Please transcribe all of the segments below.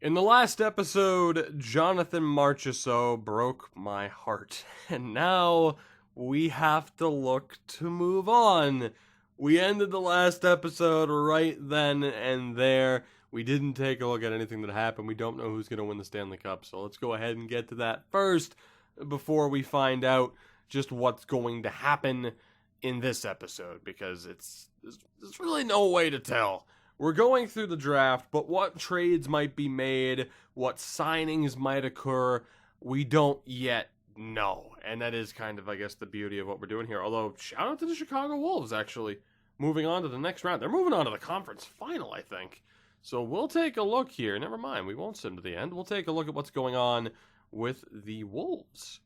In the last episode, Jonathan Marchessault broke my heart, and now we have to look to move on. We ended the last episode right then and there. We didn't take a look at anything that happened. We don't know who's going to win the Stanley Cup, so let's go ahead and get to that first before we find out just what's going to happen in this episode, because there's really no way to tell. We're going through the draft, but what trades might be made, what signings might occur, we don't yet know. And that is kind of, I guess, the beauty of what we're doing here. Although, shout out to the Chicago Wolves, actually, moving on to the next round. They're moving on to the conference final, I think. So we'll take a look here. Never mind, we won't send to the end. We'll take a look at what's going on with the Wolves.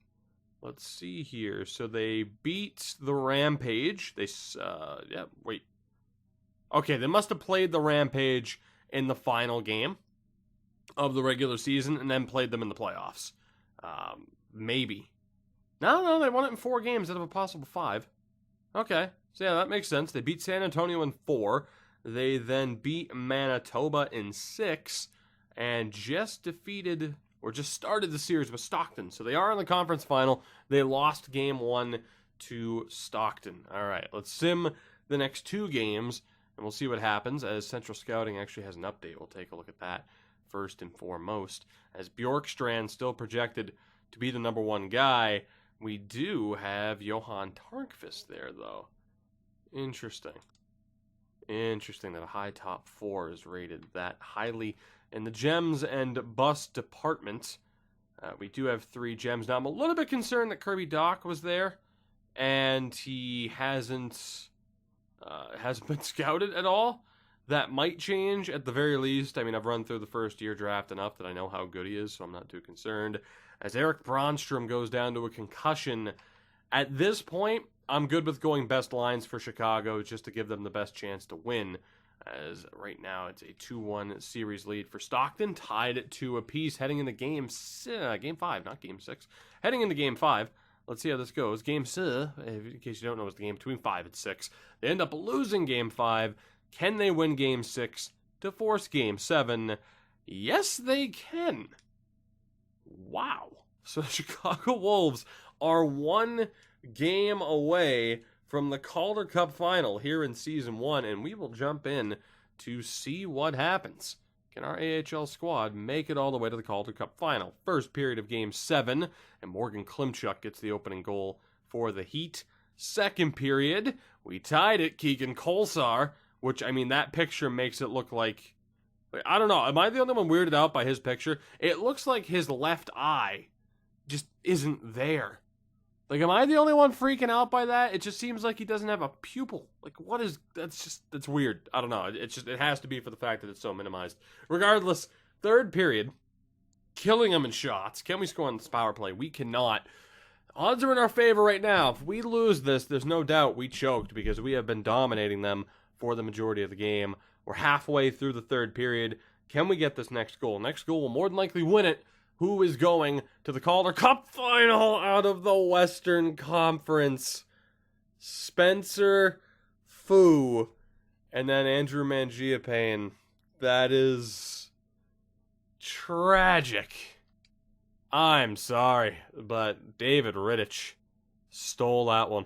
Let's see here. So they beat the Rampage. Okay, they must have played the Rampage in the final game of the regular season and then played them in the playoffs. Maybe. No, they won it in 4 games out of a possible 5. Okay, so yeah, that makes sense. They beat San Antonio in 4. They then beat Manitoba in 6 and just started the series with Stockton. So they are in the conference final. They lost game 1 to Stockton. All right, let's sim the next 2 games. And we'll see what happens, as Central Scouting actually has an update. We'll take a look at that first and foremost. As Bjorkstrand still projected to be the number 1 guy, we do have Johan Tarnkvist there, though. Interesting that a high top 4 is rated that highly. In the gems and bust department, we do have 3 gems. Now, I'm a little bit concerned that Kirby Dach was there, and he hasn't been scouted at all. That might change at the very least. I mean, I've run through the first year draft enough that I know how good he is, so I'm not too concerned. As Eric Bronstrom goes down to a concussion, at this point, I'm good with going best lines for Chicago just to give them the best chance to win. As right now, it's a 2-1 series lead for Stockton, tied at 2 apiece, heading into game 5, not game 6. Heading into game 5. Let's see how this goes. Game 6, in case you don't know, is the game between 5 and 6. They end up losing game 5. Can they win game 6 to force game 7? Yes, they can. Wow. So the Chicago Wolves are 1 game away from the Calder Cup final here in Season 1, and we will jump in to see what happens. Can our AHL squad make it all the way to the Calder Cup final? First period of Game 7, and Morgan Klimchuk gets the opening goal for the Heat. Second period, we tied it, Keegan Kolesar, which, I mean, that picture makes it look like, I don't know, am I the only one weirded out by his picture? It looks like his left eye just isn't there. Like, am I the only one freaking out by that? It just seems like he doesn't have a pupil. Like, that's weird. I don't know. It has to be for the fact that it's so minimized. Regardless, third period, killing them in shots. Can we score on this power play? We cannot. Odds are in our favor right now. If we lose this, there's no doubt we choked because we have been dominating them for the majority of the game. We're halfway through the third period. Can we get this next goal? Next goal will more than likely win it. Who is going to the Calder Cup final out of the Western Conference? Spencer Fu. And then Andrew Mangiapane. That is tragic. I'm sorry, but David Rittich stole that one.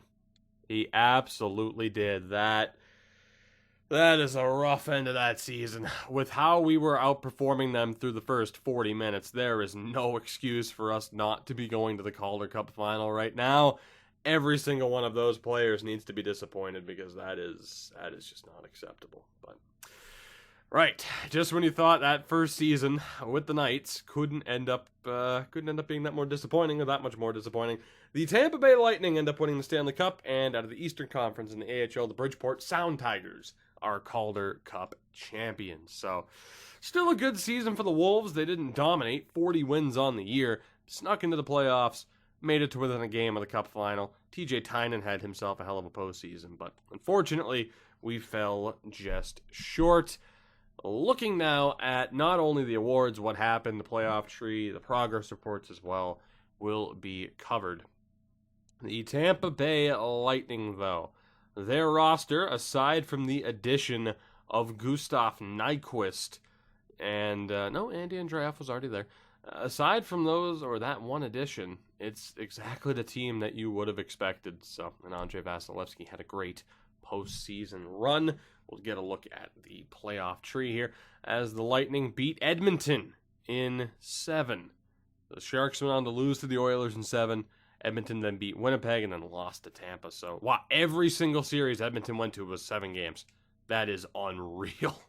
He absolutely did. That is a rough end of that season. With how we were outperforming them through the first 40 minutes, there is no excuse for us not to be going to the Calder Cup final right now. Every single one of those players needs to be disappointed because that is just not acceptable. But right, just when you thought that first season with the Knights couldn't end up being that more disappointing or that much more disappointing, the Tampa Bay Lightning end up winning the Stanley Cup, and out of the Eastern Conference in the AHL, the Bridgeport Sound Tigers are Calder Cup champions. So, still a good season for the Wolves. They didn't dominate. 40 wins on the year. Snuck into the playoffs. Made it to within a game of the Cup final. TJ Tynan had himself a hell of a postseason, but unfortunately, we fell just short. Looking now at not only the awards, what happened, the playoff tree, the progress reports as well, will be covered. The Tampa Bay Lightning, though. Their roster, aside from the addition of Gustav Nyquist, And no, Andy Andreoff was already there. Aside from those, or that one addition, it's exactly the team that you would have expected. So, and Andrei Vasilevsky had a great postseason run. We'll get a look at the playoff tree here as the Lightning beat Edmonton in 7. The Sharks went on to lose to the Oilers in 7. Edmonton then beat Winnipeg and then lost to Tampa. So, wow, every single series Edmonton went to was 7 games. That is unreal.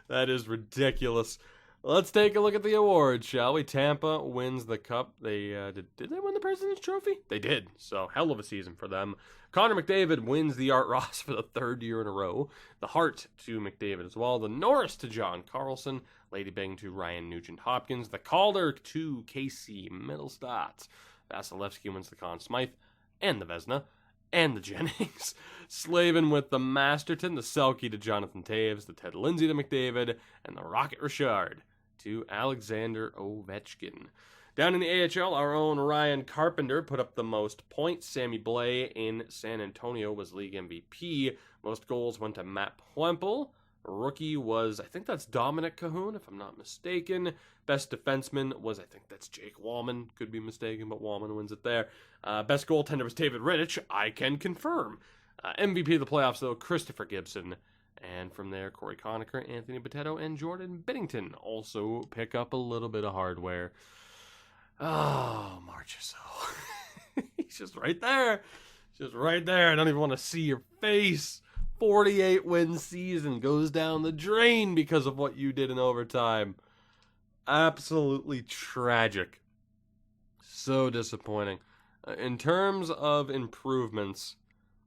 That is ridiculous. Let's take a look at the awards, shall we? Tampa wins the cup. They did they win the President's Trophy? They did. So, hell of a season for them. Connor McDavid wins the Art Ross for the 3rd year in a row. The Hart to McDavid as well. The Norris to John Carlson. Lady Byng to Ryan Nugent-Hopkins. The Calder to Casey Middlestat. Vasilevsky wins the Conn Smythe and the Vezina and the Jennings. Slavin with the Masterton. The Selke to Jonathan Toews. The Ted Lindsay to McDavid. And the Rocket Richard to Alexander Ovechkin. Down in the AHL, our own Ryan Carpenter put up the most points. Sammy Blais in San Antonio was league MVP. Most goals went to Matt Puempel. Rookie was, I think that's Dominic Cahoon, if I'm not mistaken. Best defenseman was, I think that's Jake Wallman. Could be mistaken, but Wallman wins it there. Best goaltender was David Rittich. I can confirm. MVP of the playoffs, though, Christopher Gibson. And from there, Corey Conacher, Anthony Boteto, and Jordan Binnington also pick up a little bit of hardware. Oh, Marchessault. He's just right there. Just right there. I don't even want to see your face. 48-win season goes down the drain because of what you did in overtime. Absolutely tragic. So disappointing. In terms of improvements,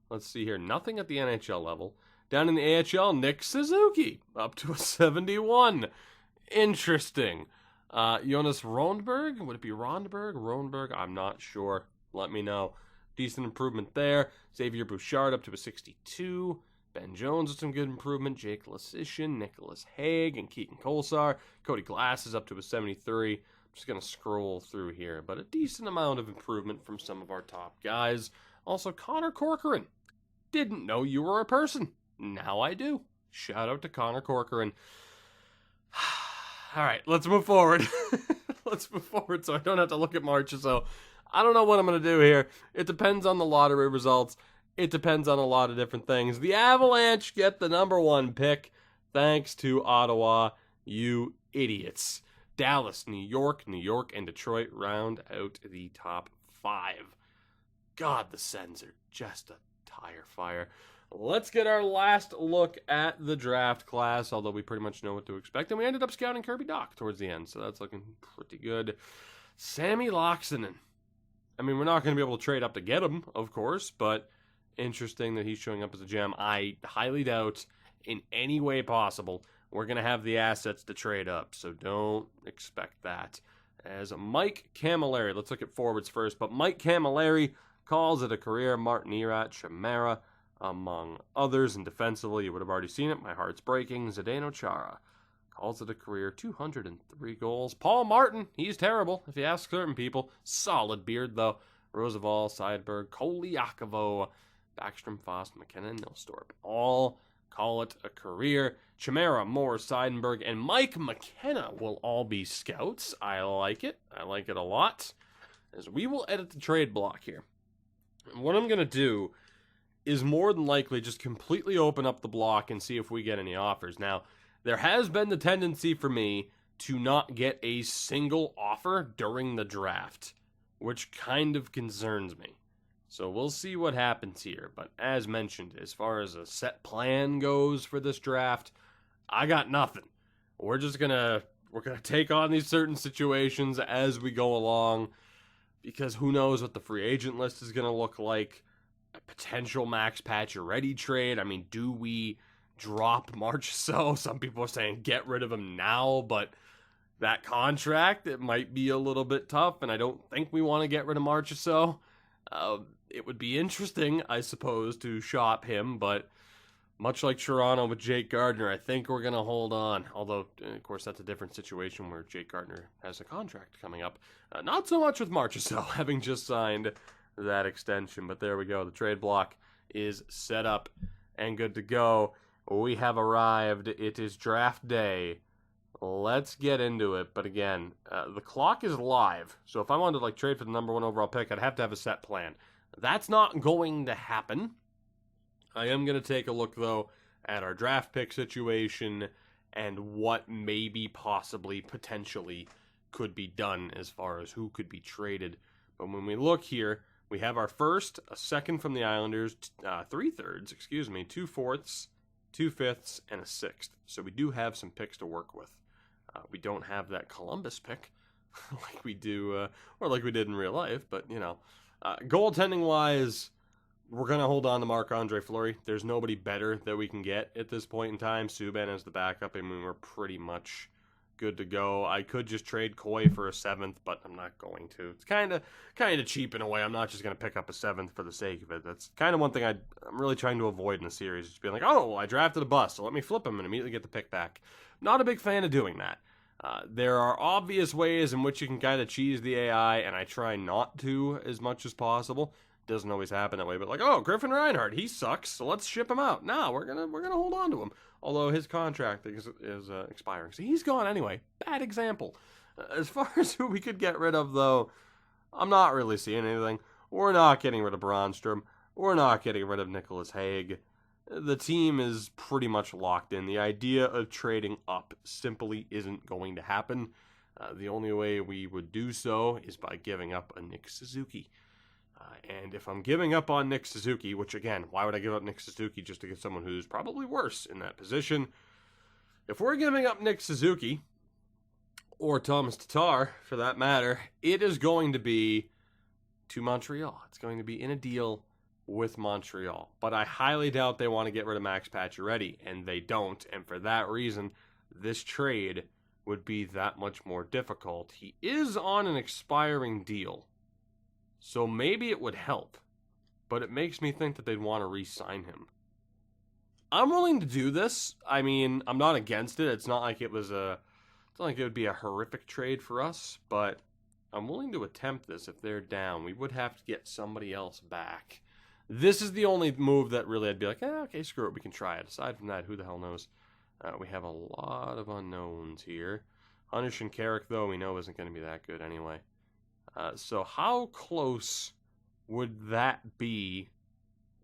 let's see here. Nothing at the NHL level. Down in the AHL, Nick Suzuki up to a 71. Interesting. Jonas Rondberg, would it be Rondberg? I'm not sure. Let me know. Decent improvement there. Xavier Bouchard up to a 62. Ben Jones with some good improvement. Jake Lasician, Nicholas Haig, and Keaton Kolesar. Cody Glass is up to a 73. I'm just going to scroll through here, but a decent amount of improvement from some of our top guys. Also, Connor Corcoran. Didn't know you were a person. Now I do. Shout out to Connor Corcoran. All right, let's move forward. Let's move forward so I don't have to look at Marchessault. I don't know what I'm going to do here. It depends on the lottery results. It depends on a lot of different things. The Avalanche get the number 1 pick thanks to Ottawa, you idiots. Dallas, New York, and Detroit round out the top 5. God, the Sens are just a tire fire. Let's get our last look at the draft class, although we pretty much know what to expect. And we ended up scouting Kirby Dach towards the end, so that's looking pretty good. Sammy Laaksonen. I mean, we're not going to be able to trade up to get him, of course, but interesting that he's showing up as a gem. I highly doubt in any way possible we're going to have the assets to trade up, so don't expect that. As Mike Camilleri, let's look at forwards first, but Mike Camilleri calls it a career. Martin Erat, Chimera, among others, and defensively, you would have already seen it. My heart's breaking. Zdeno Chara calls it a career. 203 goals. Paul Martin, he's terrible, if you ask certain people. Solid beard, though. Roosevelt, Seidberg, Koliakovo, Backstrom, Foss, McKenna, and Nilstorp. All call it a career. Chimera, Moore, Seidenberg, and Mike McKenna will all be scouts. I like it. I like it a lot. As we will edit the trade block here. And what I'm going to do is more than likely just completely open up the block and see if we get any offers. Now, there has been the tendency for me to not get a single offer during the draft, which kind of concerns me. So we'll see what happens here. But as mentioned, as far as a set plan goes for this draft, I got nothing. We're gonna take on these certain situations as we go along, because who knows what the free agent list is gonna look like. A potential Max Pacio-ready trade. I mean, do we drop Marchessault? Some people are saying get rid of him now, but that contract, it might be a little bit tough, and I don't think we want to get rid of Marchessault. It would be interesting, I suppose, to shop him, but much like Toronto with Jake Gardiner, I think we're going to hold on. Although, of course, that's a different situation where Jake Gardiner has a contract coming up. Not so much with Marchessault, having just signed that extension. But there we go. The trade block is set up and good to go. We have arrived. It is draft day. Let's get into it. But again, the clock is live. So if I wanted to trade for the number 1 overall pick, I'd have to have a set plan. That's not going to happen. I am going to take a look, though, at our draft pick situation and what maybe, possibly, potentially could be done as far as who could be traded. But when we look here, we have our first, a second from the Islanders, 3/3, 2 fourths, 2 fifths, and a sixth. So we do have some picks to work with. We don't have that Columbus pick like we do, or like we did in real life. But, goaltending-wise, we're going to hold on to Marc-Andre Fleury. There's nobody better that we can get at this point in time. Subban as the backup. I mean, we're pretty much good to go. I could just trade Coy for a 7th, but I'm not going to. It's kind of cheap in a way. I'm not just going to pick up a 7th for the sake of it. That's kind of one thing I'm really trying to avoid in the series. Just being like, oh, I drafted a bust, so let me flip him and immediately get the pick back. Not a big fan of doing that. There are obvious ways in which you can kind of cheese the AI, and I try not to as much as possible. Doesn't always happen that way, but Griffin Reinhart, he sucks, so let's ship him out. No, we're gonna hold on to him. Although his contract is expiring, so he's gone anyway. Bad example. As far as who we could get rid of, though, I'm not really seeing anything. We're not getting rid of Brannstrom. We're not getting rid of Nicholas Hague. The team is pretty much locked in. The idea of trading up simply isn't going to happen. The only way we would do so is by giving up a Nick Suzuki. And if I'm giving up on Nick Suzuki, which again, why would I give up Nick Suzuki just to get someone who's probably worse in that position? If we're giving up Nick Suzuki, or Thomas Tatar for that matter, it is going to be to Montreal. It's going to be in a deal with Montreal. But I highly doubt they want to get rid of Max Pacio-ready, and they don't. And for that reason, this trade would be that much more difficult. He is on an expiring deal, so maybe it would help, but it makes me think that they'd want to re-sign him. I'm willing to do this. I mean, I'm not against it. It's not like it would be a horrific trade for us, but I'm willing to attempt this if they're down. We would have to get somebody else back. This is the only move that really I'd be like, okay, screw it, we can try it. Aside from that, who the hell knows? We have a lot of unknowns here. Hunter Shinkarik, though, we know isn't going to be that good anyway. So how close would that be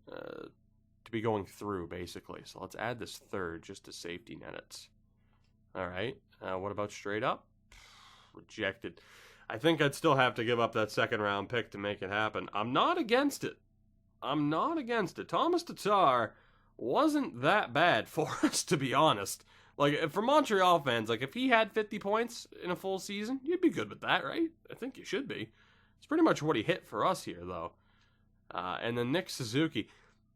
to be going through, basically? So let's add this third just to safety net it. All right. What about straight up? Rejected. I think I'd still have to give up that second-round pick to make it happen. I'm not against it. Thomas Tatar wasn't that bad for us, to be honest. For Montreal fans, if he had 50 points in a full season, you'd be good with that, right? I think you should be. It's pretty much what he hit for us here, though. And then Nick Suzuki.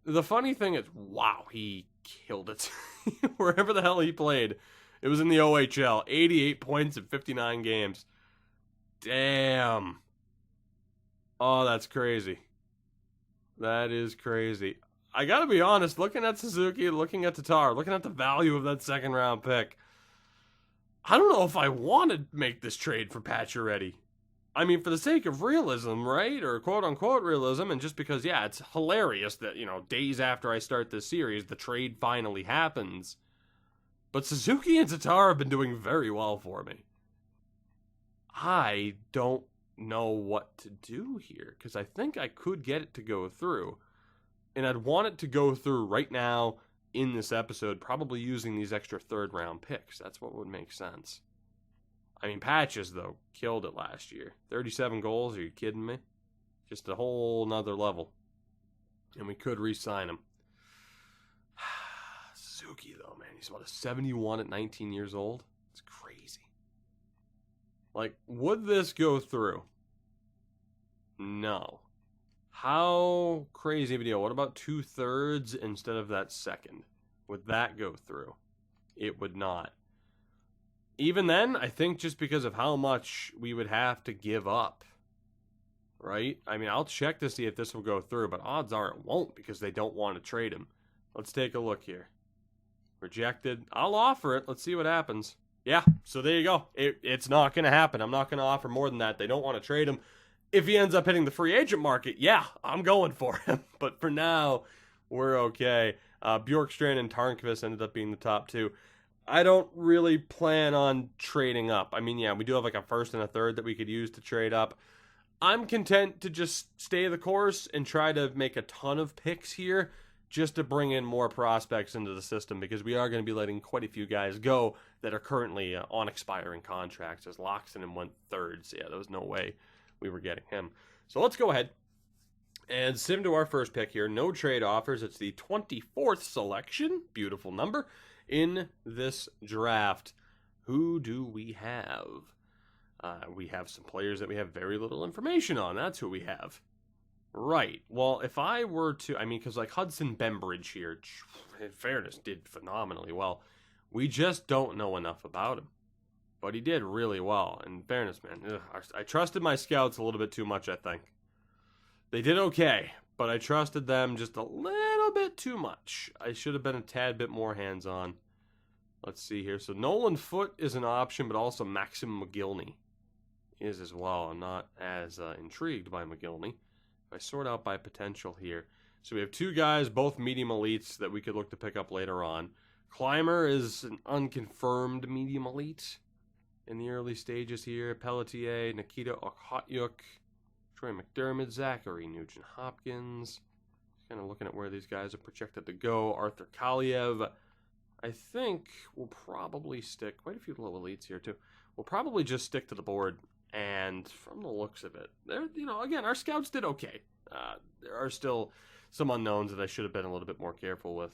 The funny thing is, wow, he killed it. Wherever the hell he played. It was in the OHL. 88 points in 59 games. Damn. Oh, that's crazy. That is crazy. I gotta be honest, looking at Suzuki, looking at Tatar, looking at the value of that second-round pick, I don't know if I want to make this trade for Pacio-ready. I mean, for the sake of realism, right? Or quote-unquote realism, and just because, yeah, it's hilarious that, days after I start this series, the trade finally happens. But Suzuki and Tatar have been doing very well for me. I don't know what to do here, because I think I could get it to go through. And I'd want it to go through right now in this episode, probably using these extra third-round picks. That's what would make sense. I mean, Patches, though, killed it last year. 37 goals, are you kidding me? Just a whole nother level. And we could re-sign him. Suzuki, though, man, he's about a 71 at 19 years old. It's crazy. Would this go through? No. How crazy of a deal? What about 2/3 instead of that second? Would that go through? It would not. Even then, I think just because of how much we would have to give up, right? I mean, I'll check to see if this will go through, but odds are it won't because they don't want to trade him. Let's take a look here. Rejected. I'll offer it. Let's see what happens. Yeah, so there you go. It's not going to happen. I'm not going to offer more than that. They don't want to trade him. If he ends up hitting the free agent market, yeah, I'm going for him. But for now, we're okay. Bjorkstrand and Tarnqvist ended up being the top two. I don't really plan on trading up. I mean, yeah, we do have like a first and a third that we could use to trade up. I'm content to just stay the course and try to make a ton of picks here just to bring in more prospects into the system, because we are going to be letting quite a few guys go that are currently on expiring contracts, as Loxton went third. So yeah, there was no way we were getting him. So let's go ahead and sim to our first pick here. No trade offers. It's the 24th selection. Beautiful number in this draft. Who do we have? We have some players that we have very little information on. That's who we have. Right. Well, if I were to, I mean, because like Hudson Bembridge here, in fairness, did phenomenally well. We just don't know enough about him. But he did really well. In fairness, man, I trusted my scouts a little bit too much, I think. They did okay, but I trusted them just a little bit too much. I should have been a tad bit more hands-on. Let's see here. So Nolan Foote is an option, but also Maxim McGillney is as well. I'm not as intrigued by McGillney. If I sort out by potential here. So we have two guys, both medium elites, that we could look to pick up later on. Clymer is an unconfirmed medium elite in the early stages here. Pelletier, Nikita Okhotyuk, Troy McDermott, Zachary Nugent-Hopkins. Kind of looking at where these guys are projected to go. Arthur Kaliev, I think we'll probably stick, quite a few low elites here too. We'll probably just stick to the board, and from the looks of it, again, our scouts did okay. There are still some unknowns that I should have been a little bit more careful with.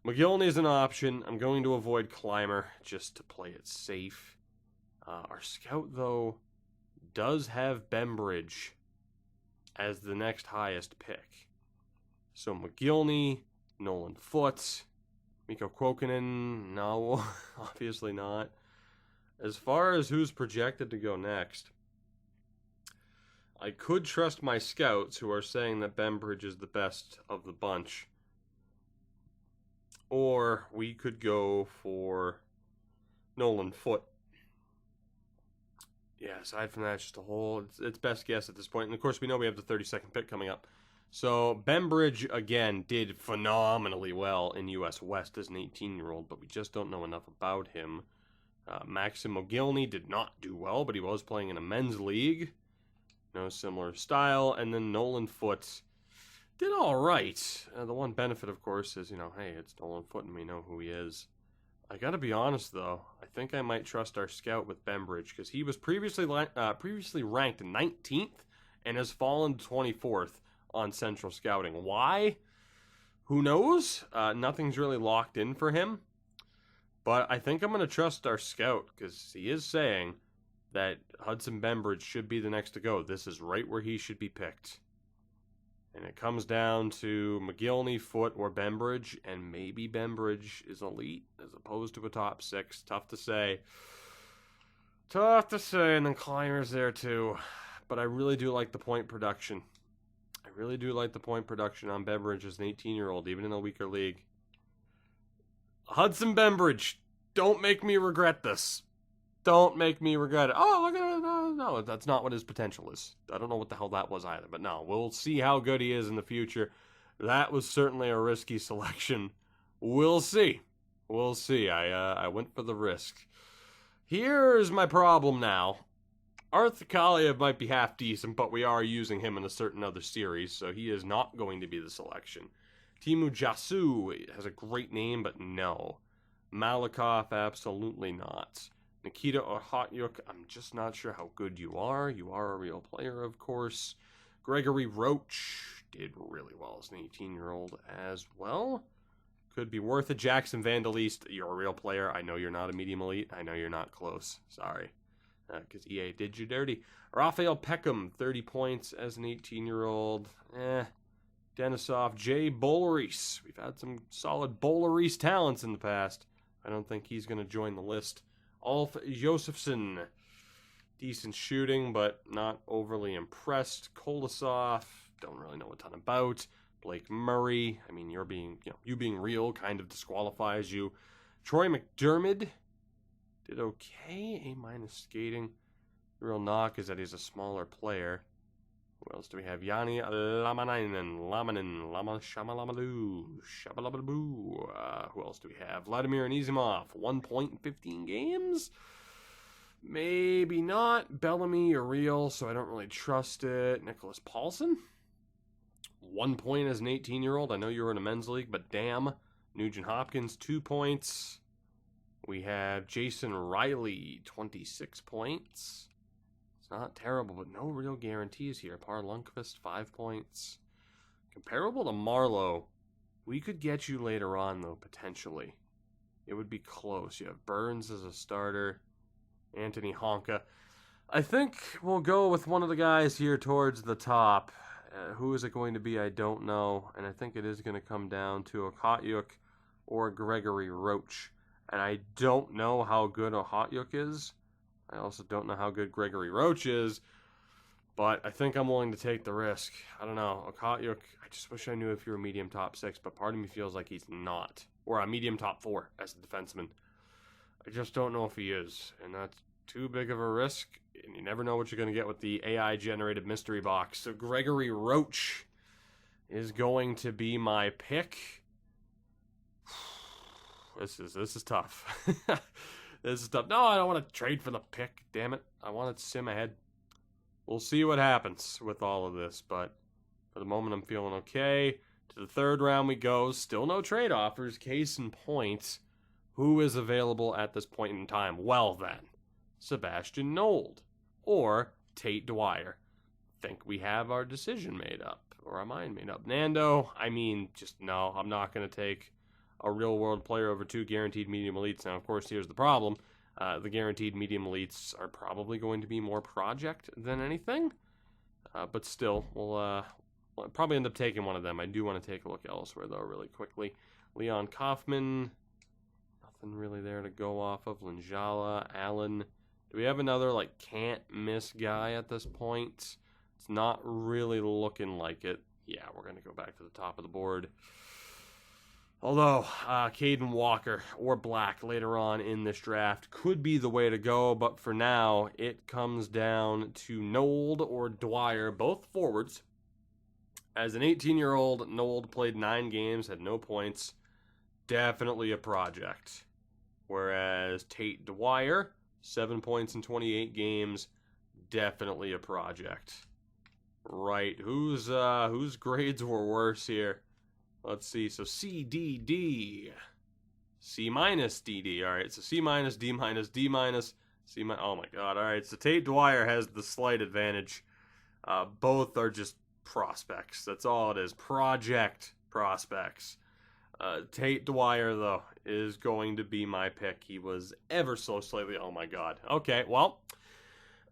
McGillney is an option. I'm going to avoid Clymer just to play it safe. Our scout, though, does have Bembridge as the next highest pick. So McGillney, Nolan Foote, Mikko Kuokkanen, no, obviously not. As far as who's projected to go next, I could trust my scouts who are saying that Bembridge is the best of the bunch. Or we could go for Nolan Foote. Yeah, aside from that, it's just it's best guess at this point. And of course, we know we have the 32nd pick coming up. So Bembridge, again, did phenomenally well in US West as an 18-year-old, but we just don't know enough about him. Maxim McGillney did not do well, but he was playing in a men's league. No similar style. And then Nolan Foote did all right. The one benefit, of course, is, hey, it's Nolan Foote and we know who he is. I got to be honest, though. I think I might trust our scout with Bembridge, because he was previously ranked 19th and has fallen to 24th on Central Scouting. Why? Who knows? Nothing's really locked in for him. But I think I'm going to trust our scout, because he is saying that Hudson Bembridge should be the next to go. This is right where he should be picked. And it comes down to McGillney, Foote, or Bembridge, and maybe Bembridge is elite as opposed to a top 6. Tough to say. And then Clymer's there too. But I really do like the point production. I really do like the point production on Bembridge as an 18-year-old, even in a weaker league. Hudson Bembridge, don't make me regret this. Don't make me regret it. Oh, look at it. No, that's not what his potential is. I don't know what the hell that was either. But no, we'll see how good he is in the future. That was certainly a risky selection. We'll see. We'll see. I went for the risk. Here's my problem now. Arthur Kaliev might be half decent, but we are using him in a certain other series, so he is not going to be the selection. Timu Jasu has a great name, but no. Malakoff, absolutely not. Nikita Okhotyuk, I'm just not sure how good you are. You are a real player, of course. Gregory Roach did really well as an 18-year-old as well. Could be worth it. Jackson Vandaliste, you're a real player. I know you're not a medium elite. I know you're not close. Sorry. Because EA did you dirty. Raphael Peckham, 30 points as an 18-year-old. Denisov, Jay Boleris. We've had some solid Boleris talents in the past. I don't think he's going to join the list. Ulf Josefsson, decent shooting, but not overly impressed. Kolosov, don't really know a ton about. Blake Murray, I mean, you being real kind of disqualifies you. Troy McDermott did okay, A- skating. The real knock is that he's a smaller player. Who else do we have? Yanni Shabalabadoo. Who else do we have? Vladimir Anisimov, 1 point in 15 games? Maybe not. Bellamy or real, so I don't really trust it. Nicholas Paulson, 1 point as an 18-year-old. I know you were in a men's league, but damn. Nugent Hopkins, 2 points. We have Jason Riley, 26 points. It's not terrible, but no real guarantees here. Par Lundqvist, 5 points. Comparable to Marlowe. We could get you later on, though, potentially. It would be close. You have Burns as a starter. Anthony Honka. I think we'll go with one of the guys here towards the top. Who is it going to be? I don't know. And I think it is going to come down to a Kotyuk or Gregory Roach. And I don't know how good a Kotyuk is. I also don't know how good Gregory Roach is. But I think I'm willing to take the risk. I don't know. A Kotyuk, I just wish I knew if you were medium top 6. But part of me feels like he's not. Or a medium top 4 as a defenseman. I just don't know if he is, and that's too big of a risk, and you never know what you're going to get with the AI-generated mystery box. So Gregory Roach is going to be my pick. This is tough. This is tough. No, I don't want to trade for the pick, damn it. I want to sim ahead. We'll see what happens with all of this, but for the moment I'm feeling okay. To the third round we go. Still no trade offers. Case in point. Who is available at this point in time? Well then, Sebastian Nold or Tate Dwyer. Think we have our decision made up, or our mind made up. Nando, I mean, just no, I'm not going to take a real world player over 2 guaranteed medium elites. Now, of course, here's the problem. The guaranteed medium elites are probably going to be more project than anything. But still, we'll probably end up taking one of them. I do want to take a look elsewhere, though, really quickly. Leon Kaufman. Nothing really there to go off of. Linjala, Allen. Do we have another, can't-miss guy at this point? It's not really looking like it. Yeah, we're going to go back to the top of the board. Although, Caden Walker or Black later on in this draft could be the way to go, but for now, it comes down to Nold or Dwyer, both forwards. As an 18-year-old, Nold played 9 games, had no points. Definitely a project. Whereas Tate Dwyer, 7 points in 28 games, definitely a project. Right, whose grades were worse here? Let's see, so CDD. C minus DD, alright, so C minus, D minus, D minus, C minus, oh my god, alright, so Tate Dwyer has the slight advantage. Both are just prospects, that's all it is, project prospects. Tate Dwyer, though, is going to be my pick. He was ever so slightly... Oh, my God. Okay, well,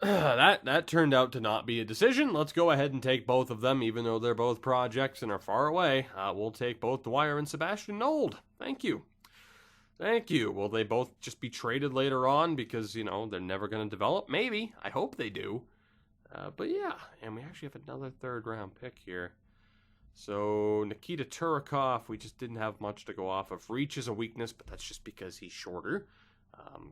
that turned out to not be a decision. Let's go ahead and take both of them, even though they're both projects and are far away. We'll take both Dwyer and Sebastian Nold. Thank you. Thank you. Will they both just be traded later on because, they're never going to develop? Maybe. I hope they do. But, yeah, and we actually have another third-round pick here. So, Nikita Turikov, we just didn't have much to go off of. Reach is a weakness, but that's just because he's shorter.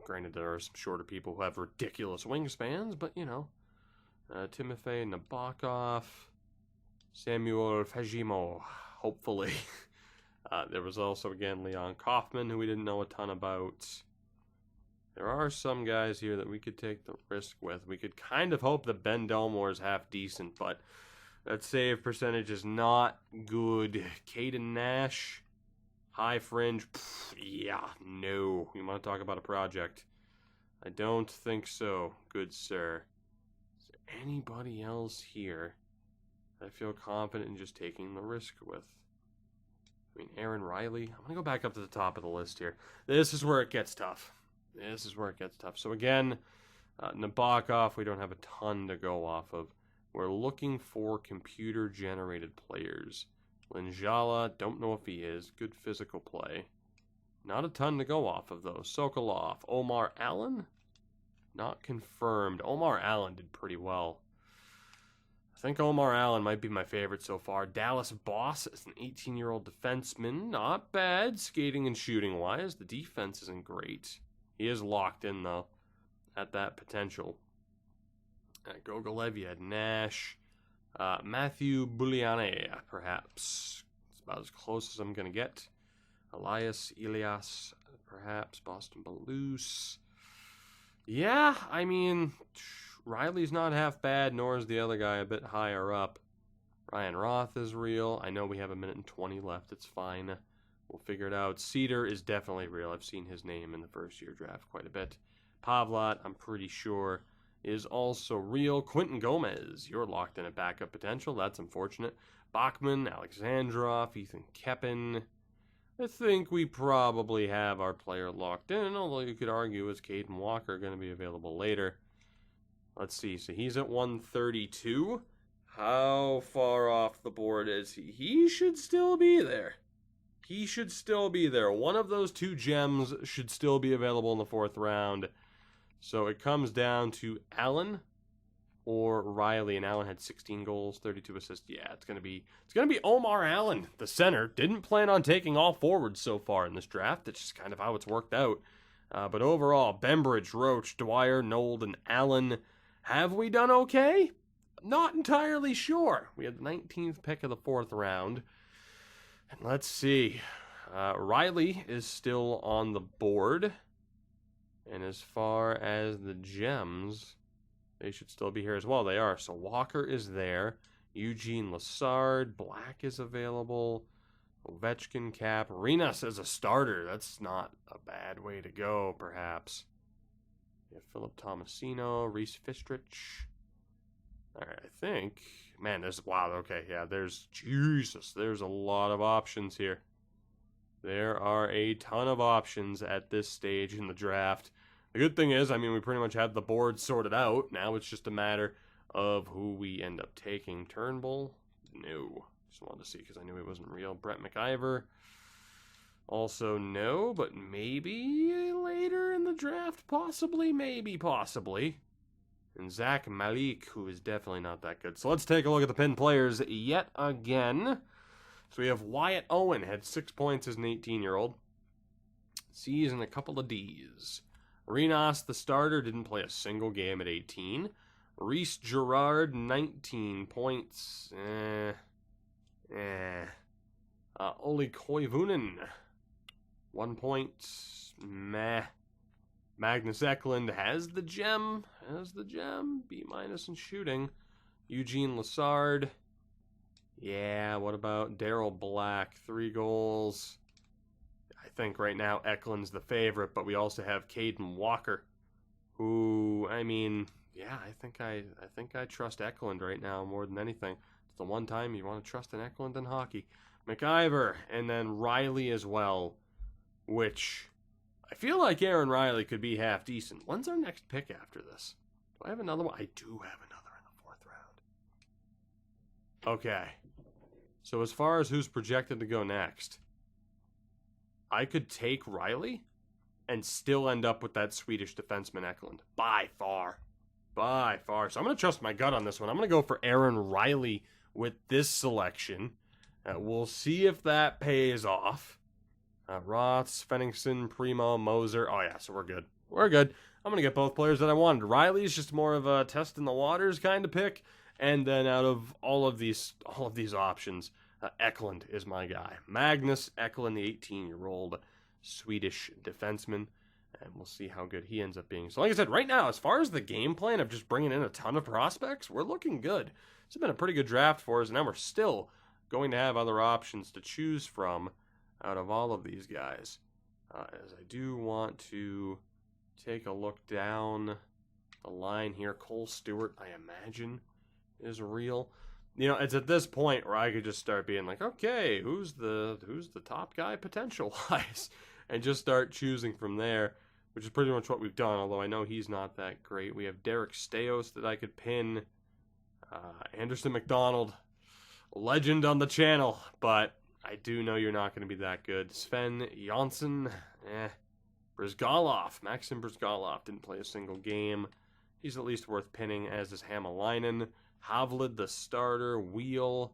Granted, there are some shorter people who have ridiculous wingspans, but, Timofey Nabokov, Samuel Fajimo, hopefully. There was also, again, Leon Kaufman, who we didn't know a ton about. There are some guys here that we could take the risk with. We could kind of hope that Ben Delmore is half decent, but... that save percentage is not good. Caden Nash, high fringe. Yeah, no. You want to talk about a project? I don't think so, good sir. Is there anybody else here that I feel confident in just taking the risk with? I mean, Aaron Riley. I'm going to go back up to the top of the list here. This is where it gets tough. So again, Nabokov, we don't have a ton to go off of. We're looking for computer-generated players. Linjala, don't know if he is. Good physical play. Not a ton to go off of, though. Sokolov. Omar Allen? Not confirmed. Omar Allen did pretty well. I think Omar Allen might be my favorite so far. Dallas Boss is an 18-year-old defenseman. Not bad, skating and shooting-wise. The defense isn't great. He is locked in, though, at that potential. At Gogolev, you had Nash. Matthew Bouliane, perhaps. It's about as close as I'm going to get. Elias, perhaps. Boston Balouse. Yeah, I mean, Riley's not half bad, nor is the other guy a bit higher up. Ryan Roth is real. I know we have 1:20 left. It's fine. We'll figure it out. Cedar is definitely real. I've seen his name in the first-year draft quite a bit. Pavlat, I'm pretty sure, is also real. Quentin Gomez, you're locked in at backup potential. That's unfortunate. Bachman, Alexandrov, Ethan Keppen. I think we probably have our player locked in, although you could argue is Caden Walker going to be available later. Let's see. So he's at 132. How far off the board is he? He should still be there. He should still be there. One of those two gems should still be available in the 4th round. So it comes down to Allen or Riley, and Allen had 16 goals, 32 assists. Yeah, it's gonna be Omar Allen, the center. Didn't plan on taking all forwards so far in this draft. That's just kind of how it's worked out. But overall, Bembridge, Roach, Dwyer, Nold, and Allen. Have we done okay? Not entirely sure. We had the 19th pick of the 4th round. And let's see. Riley is still on the board. And as far as the gems, they should still be here as well. They are. So Walker is there. Eugene Lassard. Black is available. Ovechkin cap. Renas as a starter. That's not a bad way to go, perhaps. We have Philip Tomasino. Reese Fistrich. All right, I think, man, wow, okay, yeah, there's a lot of options here. There are a ton of options at this stage in the draft. The good thing is, I mean, we pretty much have the board sorted out. Now it's just a matter of who we end up taking. Turnbull? No. Just wanted to see because I knew he wasn't real. Brett McIver? Also no, but maybe later in the draft, possibly, maybe, possibly. And Zach Malik, who is definitely not that good. So let's take a look at the pinned players yet again. So we have Wyatt Owen, had 6 points as an 18-year-old. C's and a couple of D's. Renas, the starter, didn't play a single game at 18. Reese Gerard, 19 points. Oli Koivunen, 1 point. Meh. Magnus Eklund has the gem. B- in shooting. Eugene Lassard. Yeah, what about Daryl Black? 3 goals. I think right now Eklund's the favorite, but we also have Caden Walker, who, I mean, yeah, I think I trust Eklund right now more than anything. It's the one time you want to trust an Eklund in hockey. McIver, and then Riley as well, which I feel like Aaron Riley could be half decent. When's our next pick after this? Do I have another one? I do have another in the 4th round. Okay. So as far as who's projected to go next, I could take Riley and still end up with that Swedish defenseman Eklund. By far. So I'm going to trust my gut on this one. I'm going to go for Aaron Riley with this selection. We'll see if that pays off. Roth, Svenningsson, Primo, Moser. Oh, yeah, so we're good. I'm going to get both players that I wanted. Riley's just more of a test in the waters kind of pick. And then out of all of these options, Eklund is my guy. Magnus Eklund, the 18-year-old Swedish defenseman. And we'll see how good he ends up being. So like I said, right now, as far as the game plan of just bringing in a ton of prospects, we're looking good. It's been a pretty good draft for us, and now we're still going to have other options to choose from out of all of these guys. As I do want to take a look down the line here. Cole Stewart, I imagine, is real. You know, it's at this point where I could just start being like, okay, who's the top guy potential-wise? And just start choosing from there, which is pretty much what we've done, although I know he's not that great. We have Derek Steos that I could pin. Anderson McDonald, legend on the channel, but I do know you're not going to be that good. Sven Jonsson, Brizgalov, Maxim Brizgalov didn't play a single game. He's at least worth pinning, as is Hamalainen. Havlid, the starter. Wheel.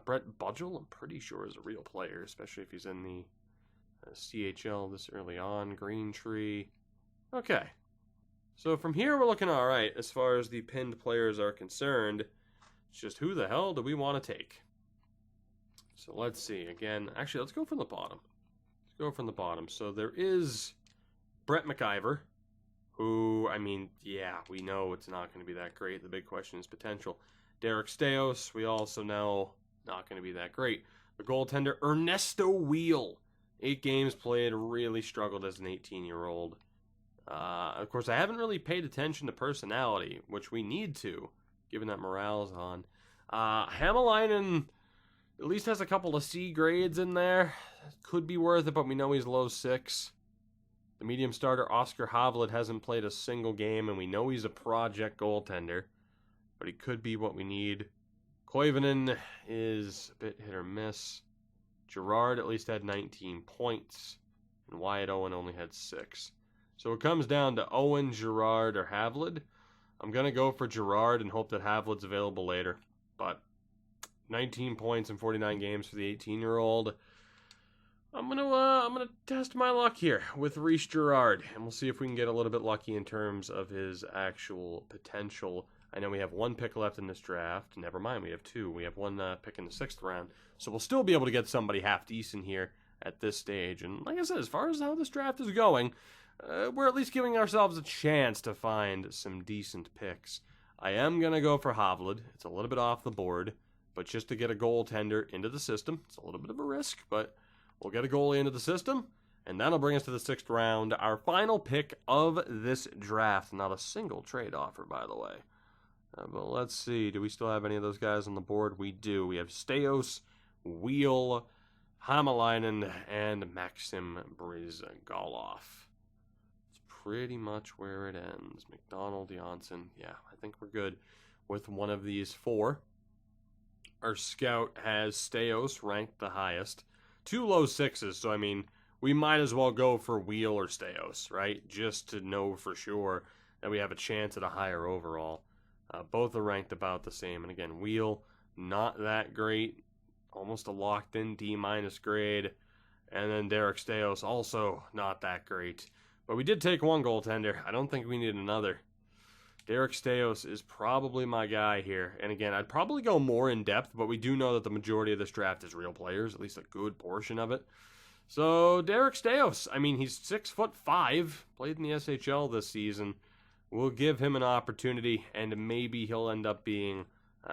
Brett Budgel, I'm pretty sure is a real player, especially if he's in the CHL this early on. Green Tree. Okay. So from here, we're looking all right as far as the pinned players are concerned. It's just who the hell do we want to take? So let's see. Again, actually, let's go from the bottom. Let's go from the bottom. So there is Brett McIver, who, I mean, yeah, we know it's not going to be that great. The big question is potential. Derek Steos, we also know not going to be that great. The goaltender, Ernesto Wheel. 8 games played, really struggled as an 18-year-old. Of course, I haven't really paid attention to personality, which we need to, given that morale's on. Hamalainen at least has a couple of C grades in there. Could be worth it, but we know he's low 6. The medium starter, Oscar Havlat, hasn't played a single game, and we know he's a project goaltender, but he could be what we need. Koivunen is a bit hit or miss. Girard at least had 19 points, and Wyatt Owen only had 6. So it comes down to Owen, Girard, or Havlat. I'm going to go for Girard and hope that Havlat's available later. But 19 points in 49 games for the 18-year-old. I'm gonna test my luck here with Reece Girard, and we'll see if we can get a little bit lucky in terms of his actual potential. I know we have 1 pick left in this draft. Never mind, we have 2. We have 1 pick in the 6th round. So we'll still be able to get somebody half decent here at this stage. And like I said, as far as how this draft is going, we're at least giving ourselves a chance to find some decent picks. I am going to go for Havlat. It's a little bit off the board, but just to get a goaltender into the system, it's a little bit of a risk, but we'll get a goalie into the system, and that'll bring us to the 6th round, our final pick of this draft. Not a single trade offer, by the way. But let's see. Do we still have any of those guys on the board? We do. We have Steos, Wheel, Hamalainen, and Maxim Brizgalov. It's pretty much where it ends. McDonald, Janssen. Yeah, I think we're good with one of these 4. Our scout has Steos ranked the highest. 2 low 6s, so I mean, we might as well go for Wheel or Steos, right? Just to know for sure that we have a chance at a higher overall. Both are ranked about the same. And again, Wheel, not that great. Almost a locked-in D- grade. And then Derek Steos, also not that great. But we did take 1 goaltender. I don't think we need another. Derek Steos is probably my guy here. And again, I'd probably go more in depth, but we do know that the majority of this draft is real players, at least a good portion of it. So, Derek Steos, I mean, he's 6'5", played in the SHL this season. We'll give him an opportunity, and maybe he'll end up being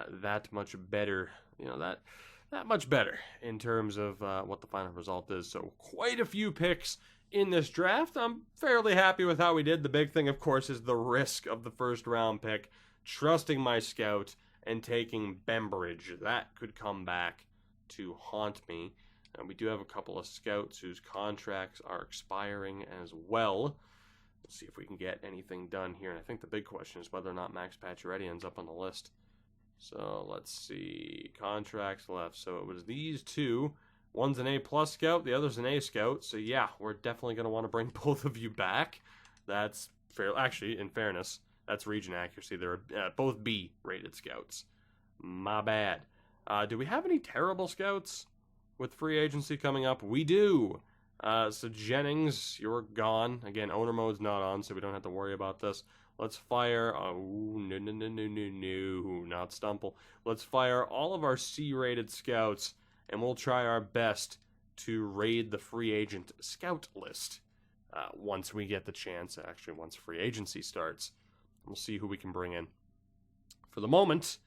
that much better, that much better in terms of what the final result is. So quite a few picks in this draft. I'm fairly happy with how we did. The big thing, of course, is the risk of the 1st round pick, trusting my scout, and taking Bembridge. That could come back to haunt me. And we do have a couple of scouts whose contracts are expiring as well. We'll see if we can get anything done here. And I think the big question is whether or not Max Pacio-ready ends up on the list. So let's see. Contracts left. So it was these 2. One's an A-plus scout. The other's an A scout. So yeah, we're definitely going to want to bring both of you back. That's fair. Actually, in fairness, that's region accuracy. They're both B-rated scouts. My bad. Do we have any terrible scouts with free agency coming up? We do. So Jennings, you're gone. Again, owner mode's not on, so we don't have to worry about this. Let's fire... Oh, no, not Stumple. Let's fire all of our C-rated scouts, and we'll try our best to raid the free agent scout list once we get the chance, actually, once free agency starts. We'll see who we can bring in. For the moment,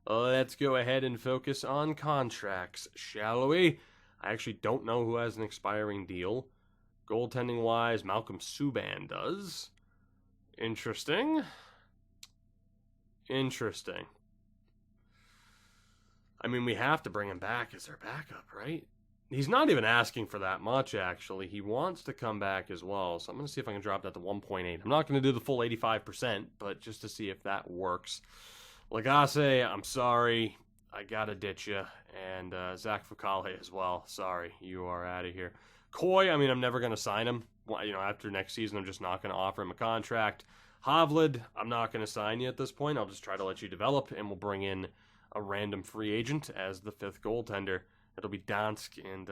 let's go ahead and focus on contracts, shall we? I actually don't know who has an expiring deal. Goaltending-wise, Malcolm Subban does. Interesting. I mean, we have to bring him back as our backup, right? He's not even asking for that much, actually. He wants to come back as well, so I'm going to see if I can drop that to 1.8. I'm not going to do the full 85%, but just to see if that works. Lagasse, I'm sorry. I gotta ditch you. And Zach Fucale as well. Sorry, you are out of here. Coy, I mean, I'm never going to sign him. After next season, I'm just not going to offer him a contract. Havlid, I'm not going to sign you at this point. I'll just try to let you develop, and we'll bring in a random free agent as the 5th goaltender. It'll be Dansk and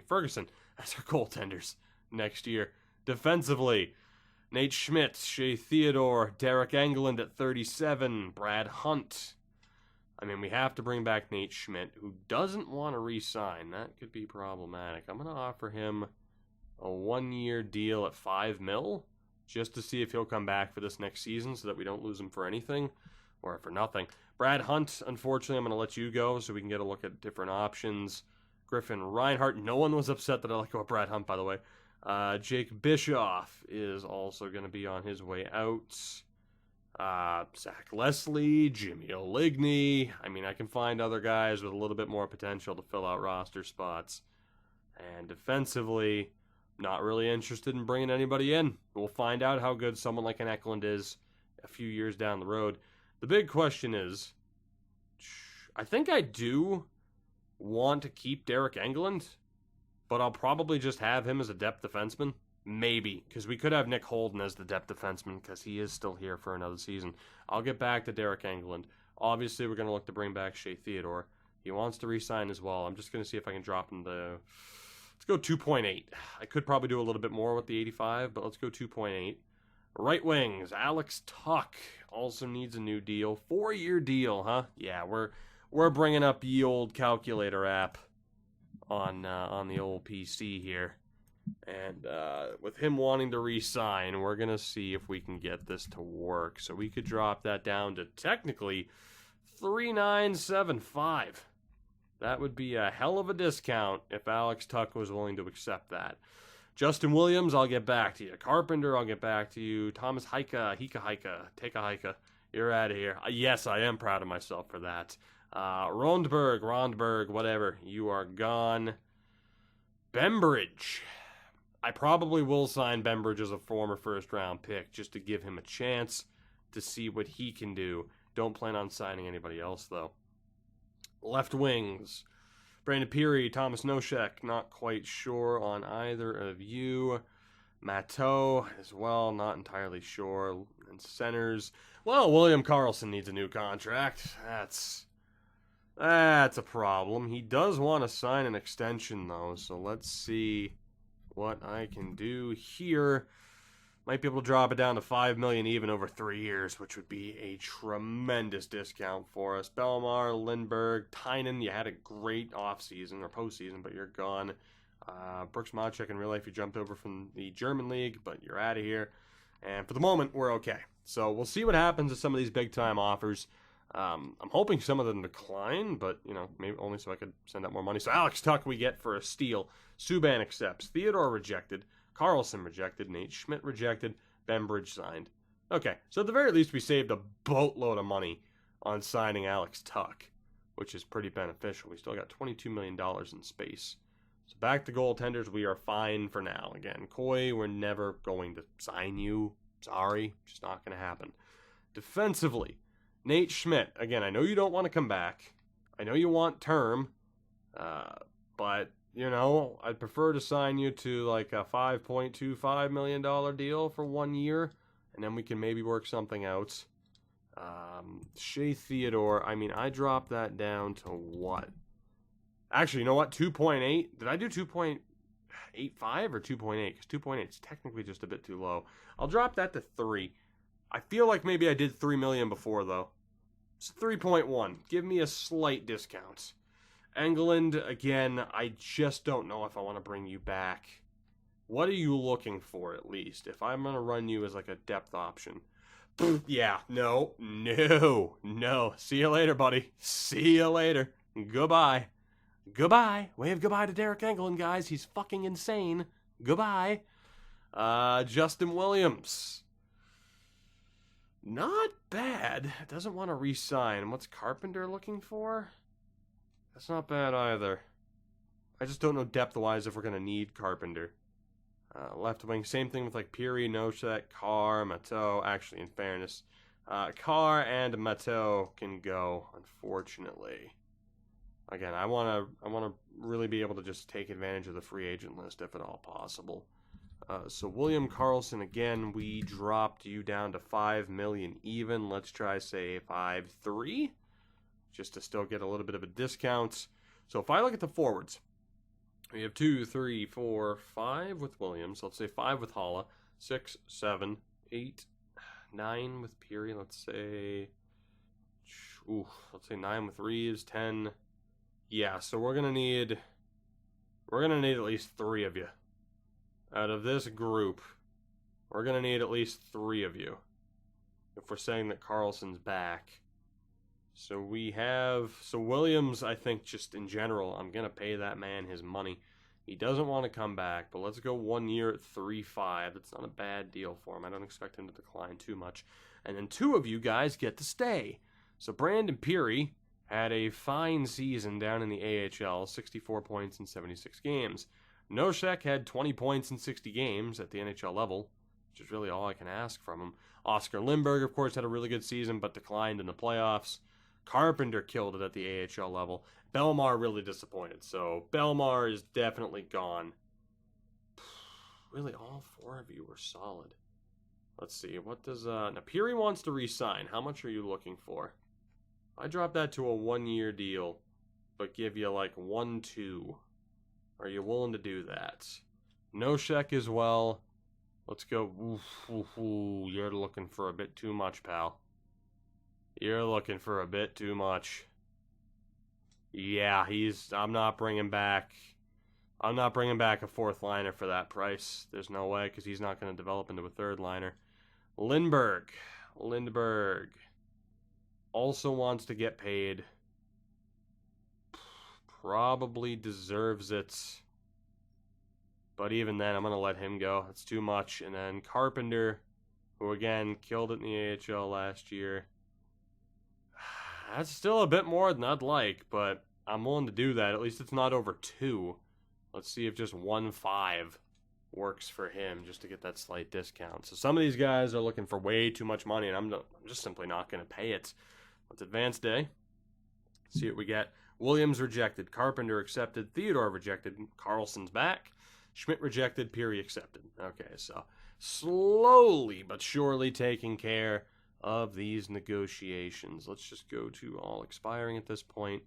Ferguson as our goaltenders next year. Defensively, Nate Schmidt, Shea Theodore, Derek Engelland at 37, Brad Hunt. I mean, we have to bring back Nate Schmidt, who doesn't want to re-sign. That could be problematic. I'm going to offer him a 1-year deal at $5 million, just to see if he'll come back for this next season so that we don't lose him for anything or for nothing. Brad Hunt, unfortunately, I'm going to let you go so we can get a look at different options. Griffin Reinhart, no one was upset that I let go of Brad Hunt, by the way. Jake Bischoff is also going to be on his way out. Zach Leslie, Jimmy Oligny. I mean, I can find other guys with a little bit more potential to fill out roster spots. And defensively, not really interested in bringing anybody in. We'll find out how good someone like an Eklund is a few years down the road. The big question is, I think I do want to keep Derek Engelland, but I'll probably just have him as a depth defenseman. Maybe, because we could have Nick Holden as the depth defenseman because he is still here for another season. I'll get back to Derek Engelland. Obviously, we're going to look to bring back Shea Theodore. He wants to re-sign as well. I'm just going to see if I can drop him to... Let's go 2.8. I could probably do a little bit more with the 85, but let's go 2.8. Right wings, Alex Tuck also needs a new deal. 4-year deal, huh? Yeah, we're bringing up the old calculator app on the old PC here. And with him wanting to re-sign, we're going to see if we can get this to work. So we could drop that down to technically 3,975. That would be a hell of a discount if Alex Tuck was willing to accept that. Justin Williams, I'll get back to you. Carpenter, I'll get back to you. Thomas Heike, take a hike. You're out of here. Yes, I am proud of myself for that. Rondberg, whatever. You are gone. Bembridge. I probably will sign Bembridge as a former first-round pick just to give him a chance to see what he can do. Don't plan on signing anybody else, though. Left wings. Brandon Peary, Thomas Noshek, not quite sure on either of you. Matteau as well, not entirely sure. And centers, well, William Karlsson needs a new contract. That's a problem. He does want to sign an extension, though, so let's see what I can do here. Might be able to drop it down to $5 million even over 3 years, which would be a tremendous discount for us. Belmar, Lindbergh, Tynan, you had a great offseason or postseason, but you're gone. Brooks Modchek, in real life, you jumped over from the German league, but you're out of here. And for the moment, we're okay. So we'll see what happens with some of these big-time offers. I'm hoping some of them decline, but, maybe only so I could send out more money. So Alex Tuck we get for a steal. Subban accepts. Theodore rejected. Karlsson rejected. Nate Schmidt rejected. Bembridge signed. Okay, so at the very least, we saved a boatload of money on signing Alex Tuck, which is pretty beneficial. We still got $22 million in space. So back to goaltenders, we are fine for now. Again, Coy, we're never going to sign you. Sorry, just not going to happen. Defensively, Nate Schmidt. Again, I know you don't want to come back. I know you want term, but... I'd prefer to sign you to like a $5.25 million deal for 1 year, and then we can maybe work something out. Shea Theodore, I dropped that down to what? Actually, you know what? 2.8? Did I do 2.85 or 2.8? Because 2.8 is technically just a bit too low. I'll drop that to 3. I feel like maybe I did 3 million before, though. It's 3.1. Give me a slight discount. Engelland, again, I just don't know if I want to bring you back. What are you looking for, at least? If I'm going to run you as like a depth option. Yeah, no. See you later, buddy. See you later. Goodbye. Wave goodbye to Derek Engelland, guys. He's fucking insane. Goodbye. Justin Williams. Not bad. Doesn't want to re-sign. What's Carpenter looking for? That's not bad either. I just don't know depth-wise if we're going to need Carpenter. Left wing, same thing with like Peary, Noshek, Carr, Matteau. Actually, in fairness, Carr and Matteau can go, unfortunately. Again, I want to really be able to just take advantage of the free agent list if at all possible. So William Karlsson, again, we dropped you down to $5 million even. Let's try, say, 5.3. Just to still get a little bit of a discount. So if I look at the forwards, we have 2, 3, 4, 5 with Williams. Let's say 5 with Holla, 6, 7, 8, 9 with Peary. Let's say 9 with Reeves, 10. Yeah, so we're gonna need at least 3 of you. Out of this group, we're gonna need at least 3 of you. If we're saying that Carlson's back. So Williams, I think just in general, I'm gonna pay that man his money. He doesn't want to come back, but let's go 1 year at 3.5. That's not a bad deal for him. I don't expect him to decline too much. And then 2 of you guys get to stay. So Brandon Peary had a fine season down in the AHL, 64 points in 76 games. Nosek had 20 points in 60 games at the NHL level, which is really all I can ask from him. Oscar Lindberg, of course, had a really good season, but declined in the playoffs. Carpenter killed it at the AHL level. Belmar really disappointed, so Belmar is definitely gone. Really, all 4 of you were solid. Let's see, what does... Now, Peary wants to re-sign. How much are you looking for? I drop that to a 1-year deal, but give you like 1-2. Are you willing to do that? Nosek as well. Let's go. You're looking for a bit too much, pal. You're looking for a bit too much. Yeah, I'm not bringing back a 4th liner for that price. There's no way, because he's not going to develop into a 3rd liner. Lindberg also wants to get paid. Probably deserves it. But even then, I'm going to let him go. That's too much. And then Carpenter, who again killed it in the AHL last year. That's still a bit more than I'd like, but I'm willing to do that. At least it's not over 2. Let's see if just 1.5 works for him, just to get that slight discount. So some of these guys are looking for way too much money, and I'm just simply not going to pay it. Let's advance day. See what we get. Williams rejected. Carpenter accepted. Theodore rejected. Carlson's back. Schmidt rejected. Peary accepted. Okay, so slowly but surely taking care of these negotiations. Let's just go to all expiring at this point.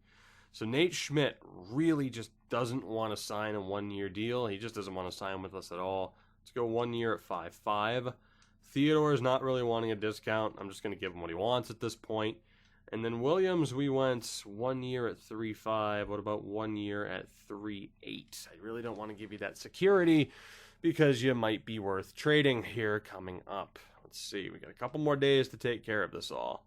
So Nate Schmidt really just doesn't want to sign a 1-year deal. He just doesn't want to sign with us at all. Let's go 1 year at 5.5. Theodore is not really wanting a discount. I'm just going to give him what he wants at this point. And then Williams, we went 1 year at 3.5. What about 1 year at 3.8? I really don't want to give you that security because you might be worth trading here coming up. Let's see. We got a couple more days to take care of this all.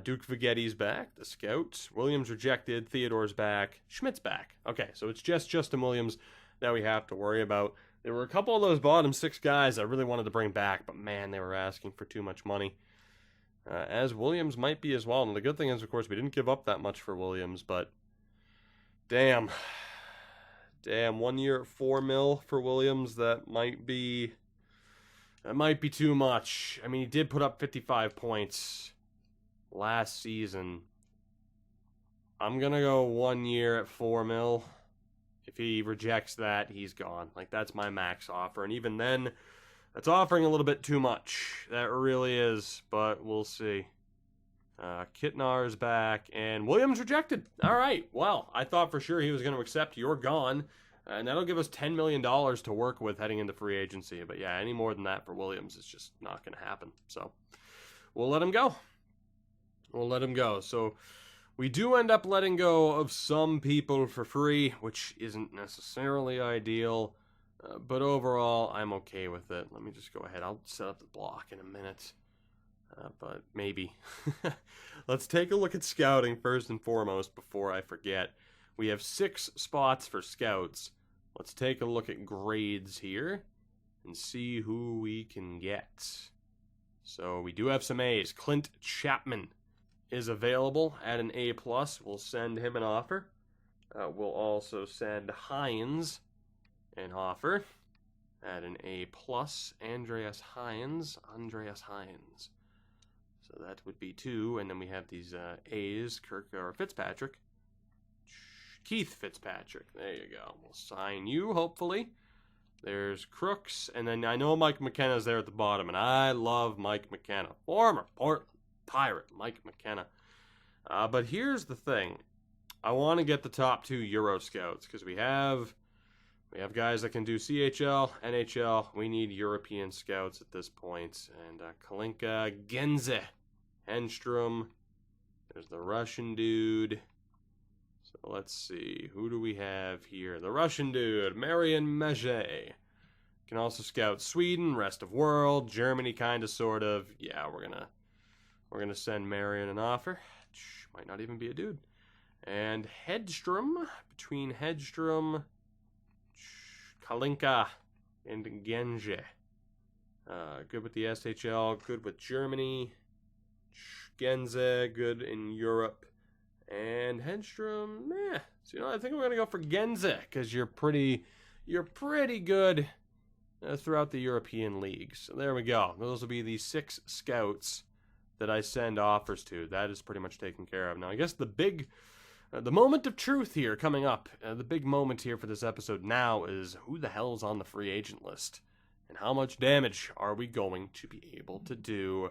Duke Vighetti's back, the scout. Williams rejected. Theodore's back. Schmidt's back. Okay, so it's just Justin Williams that we have to worry about. There were a couple of those bottom 6 guys I really wanted to bring back, but man, they were asking for too much money. As Williams might be as well. And the good thing is, of course, we didn't give up that much for Williams, but damn, 1 year at $4 million for Williams, that might be too much. I mean, he did put up 55 points last season. I'm gonna go 1 year at $4 million. If he rejects that, he's gone. Like, that's my max offer, and even then, that's offering a little bit too much. That really is, but we'll see. Kitnar's back, and Williams rejected. All right, well, I thought for sure he was going to accept. You're gone, and that'll give us $10 million to work with heading into free agency. But yeah, any more than that for Williams is just not going to happen. So we'll let him go. So we do end up letting go of some people for free, which isn't necessarily ideal. But overall, I'm okay with it. Let me just go ahead. I'll set up the block in a minute. But maybe. Let's take a look at scouting first and foremost before I forget. We have 6 spots for scouts. Let's take a look at grades here and see who we can get. So we do have some A's. Clint Chapman is available at an A+. We'll send him an offer. We'll also send Hines an offer at an A+. Andreas Hines. So that would be 2. And then we have these A's, Fitzpatrick. Keith Fitzpatrick. There you go. We'll sign you, hopefully. There's Crooks. And then I know Mike McKenna's there at the bottom. And I love Mike McKenna. Former Portland Pirate Mike McKenna. But here's the thing. I want to get the top 2 Euro scouts because we have We have guys that can do CHL, NHL. We need European scouts at this point. And Kalinka, Genze, Henstrom. There's the Russian dude. So let's see. Who do we have here? The Russian dude, Marian Meje. Can also scout Sweden, rest of world, Germany, kind of, sort of. Yeah, we're gonna send Marian an offer. Might not even be a dude. And Hedstrom, between Hedstrom, Kalinka, and Genje. Good with the SHL, good with Germany. Genze, good in Europe. And Hedstrom, So, I think we're gonna go for Genze because you're pretty good throughout the European leagues. So there we go. Those will be the 6 scouts that I send offers to. That is pretty much taken care of. Now, I guess the moment of truth here coming up, the big moment here for this episode now is who the hell is on the free agent list? And how much damage are we going to be able to do?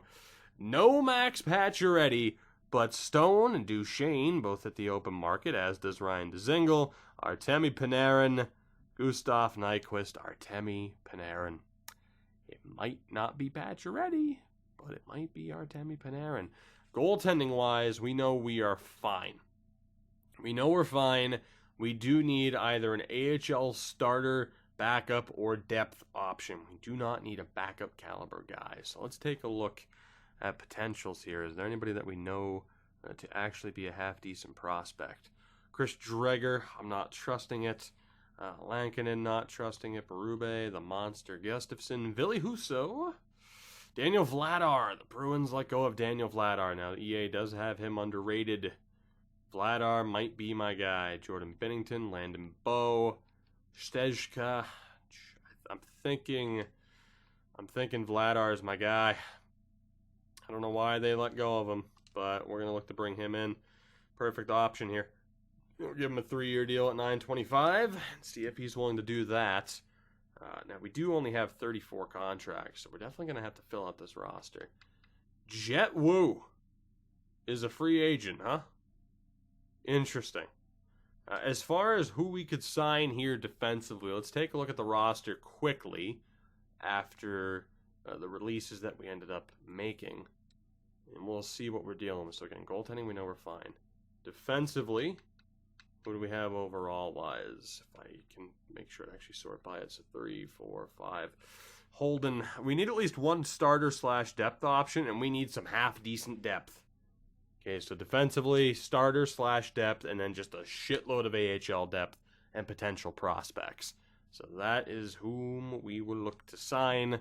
No Max Pacio-ready, but Stone and Duchesne, both at the open market, as does Ryan Dzingel, Artemi Panarin, Gustav Nyquist, Artemi Panarin. It might not be Pacio-ready, but it might be Artemi Panarin. Goaltending-wise, we know we are fine. We know we're fine. We do need either an AHL starter, backup, or depth option. We do not need a backup caliber guy. So let's take a look at potentials here. Is there anybody that we know to actually be a half-decent prospect? Chris Dreger, I'm not trusting it. Lankinen, not trusting it. Berube, the monster Gustafsson, Ville Husso, Daniel Vladar. The Bruins let go of Daniel Vladar. Now, EA does have him underrated. Vladar might be my guy. Jordan Binnington, Landon Bowe, Stejka. I'm thinking Vladar is my guy. I don't know why they let go of him, but we're gonna look to bring him in. Perfect option here. We'll give him a 3-year deal at $925 and see if he's willing to do that. Now, we do only have 34 contracts, so we're definitely going to have to fill out this roster. Jet Wu is a free agent, huh? Interesting. As far as who we could sign here defensively, let's take a look at the roster quickly after the releases that we ended up making. And we'll see what we're dealing with. So again, goaltending, we know we're fine. Defensively, what do we have overall-wise? If I can make sure to actually sort by it. So 3, 4, 5. Holden. We need at least one starter/depth option, and we need some half-decent depth. Okay, so defensively, starter/depth, and then just a shitload of AHL depth and potential prospects. So that is whom we will look to sign.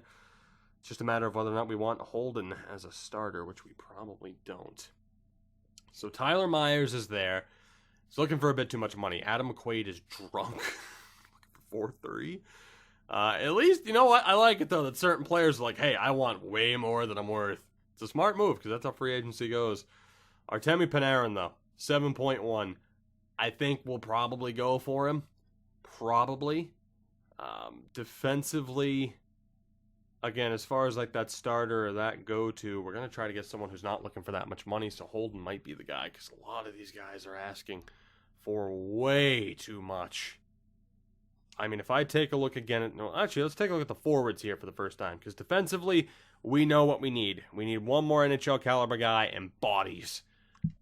It's just a matter of whether or not we want Holden as a starter, which we probably don't. So Tyler Myers is there. He's looking for a bit too much money. Adam McQuaid is drunk. Looking for 4-3. At least, you know what? I like it, though, that certain players are like, hey, I want way more than I'm worth. It's a smart move, because that's how free agency goes. Artemi Panarin, though, 7.1. I think we'll probably go for him. Probably. Defensively, again, as far as like that starter or that go-to, we're going to try to get someone who's not looking for that much money, so Holden might be the guy, because a lot of these guys are asking for way too much. I mean, if I take a look again at... No, actually, let's take a look at the forwards here for the first time, because defensively, we know what we need. We need one more NHL caliber guy and bodies.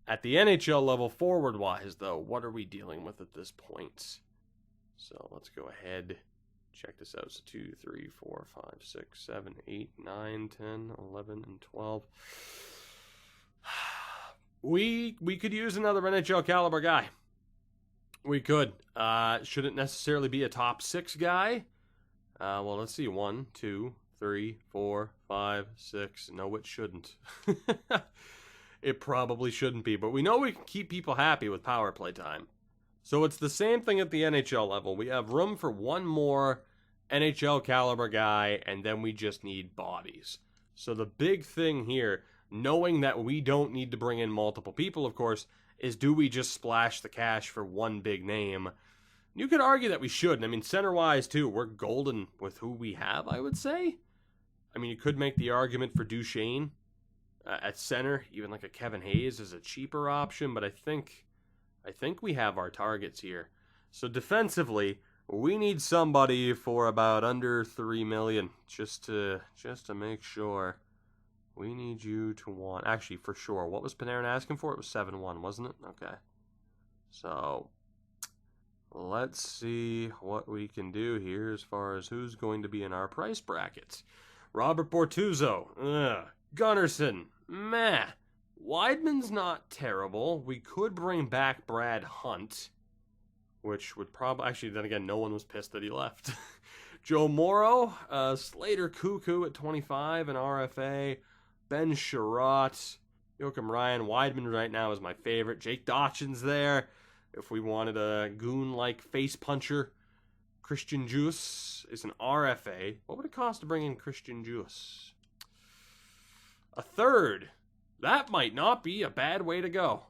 At the NHL level, forward-wise, though, what are we dealing with at this point? So let's go ahead. Check this out. So 2, 3, 4, 5, 6, 7, 8, 9, 10, 11, and 12. We could use another NHL caliber guy. We could. Shouldn't necessarily be a top 6 guy. Well, let's see. 1, 2, 3, 4, 5, 6. No, it shouldn't. It probably shouldn't be. But we know we can keep people happy with power play time. So it's the same thing at the NHL level. We have room for one more NHL caliber guy, and then we just need bodies. So the big thing here, knowing that we don't need to bring in multiple people, of course, is do we just splash the cash for one big name? You could argue that we shouldn't. I mean, center-wise, too, we're golden with who we have, I would say. I mean, you could make the argument for Duchesne at center. Even like a Kevin Hayes is a cheaper option, but I think we have our targets here. So defensively, We need somebody for about under 3 million, just to make sure. We need you to want, actually, for sure. What was Panarin asking for? It was 7-1, wasn't it? Okay. So, let's see what we can do here as far as who's going to be in our price brackets. Robert Bortuzzo. Gunnarsson. Meh. Weidman's not terrible. We could bring back Brad Hunt, which would probably... Actually, then again, no one was pissed that he left. Joe Morrow. Slater Cuckoo at 25, an RFA. Ben Sherratt, Joachim Ryan, Weidman right now is my favorite. Jake Dotchin's there. If we wanted a goon-like face puncher, Christian Juice is an RFA. What would it cost to bring in Christian Juice? A third. That might not be a bad way to go.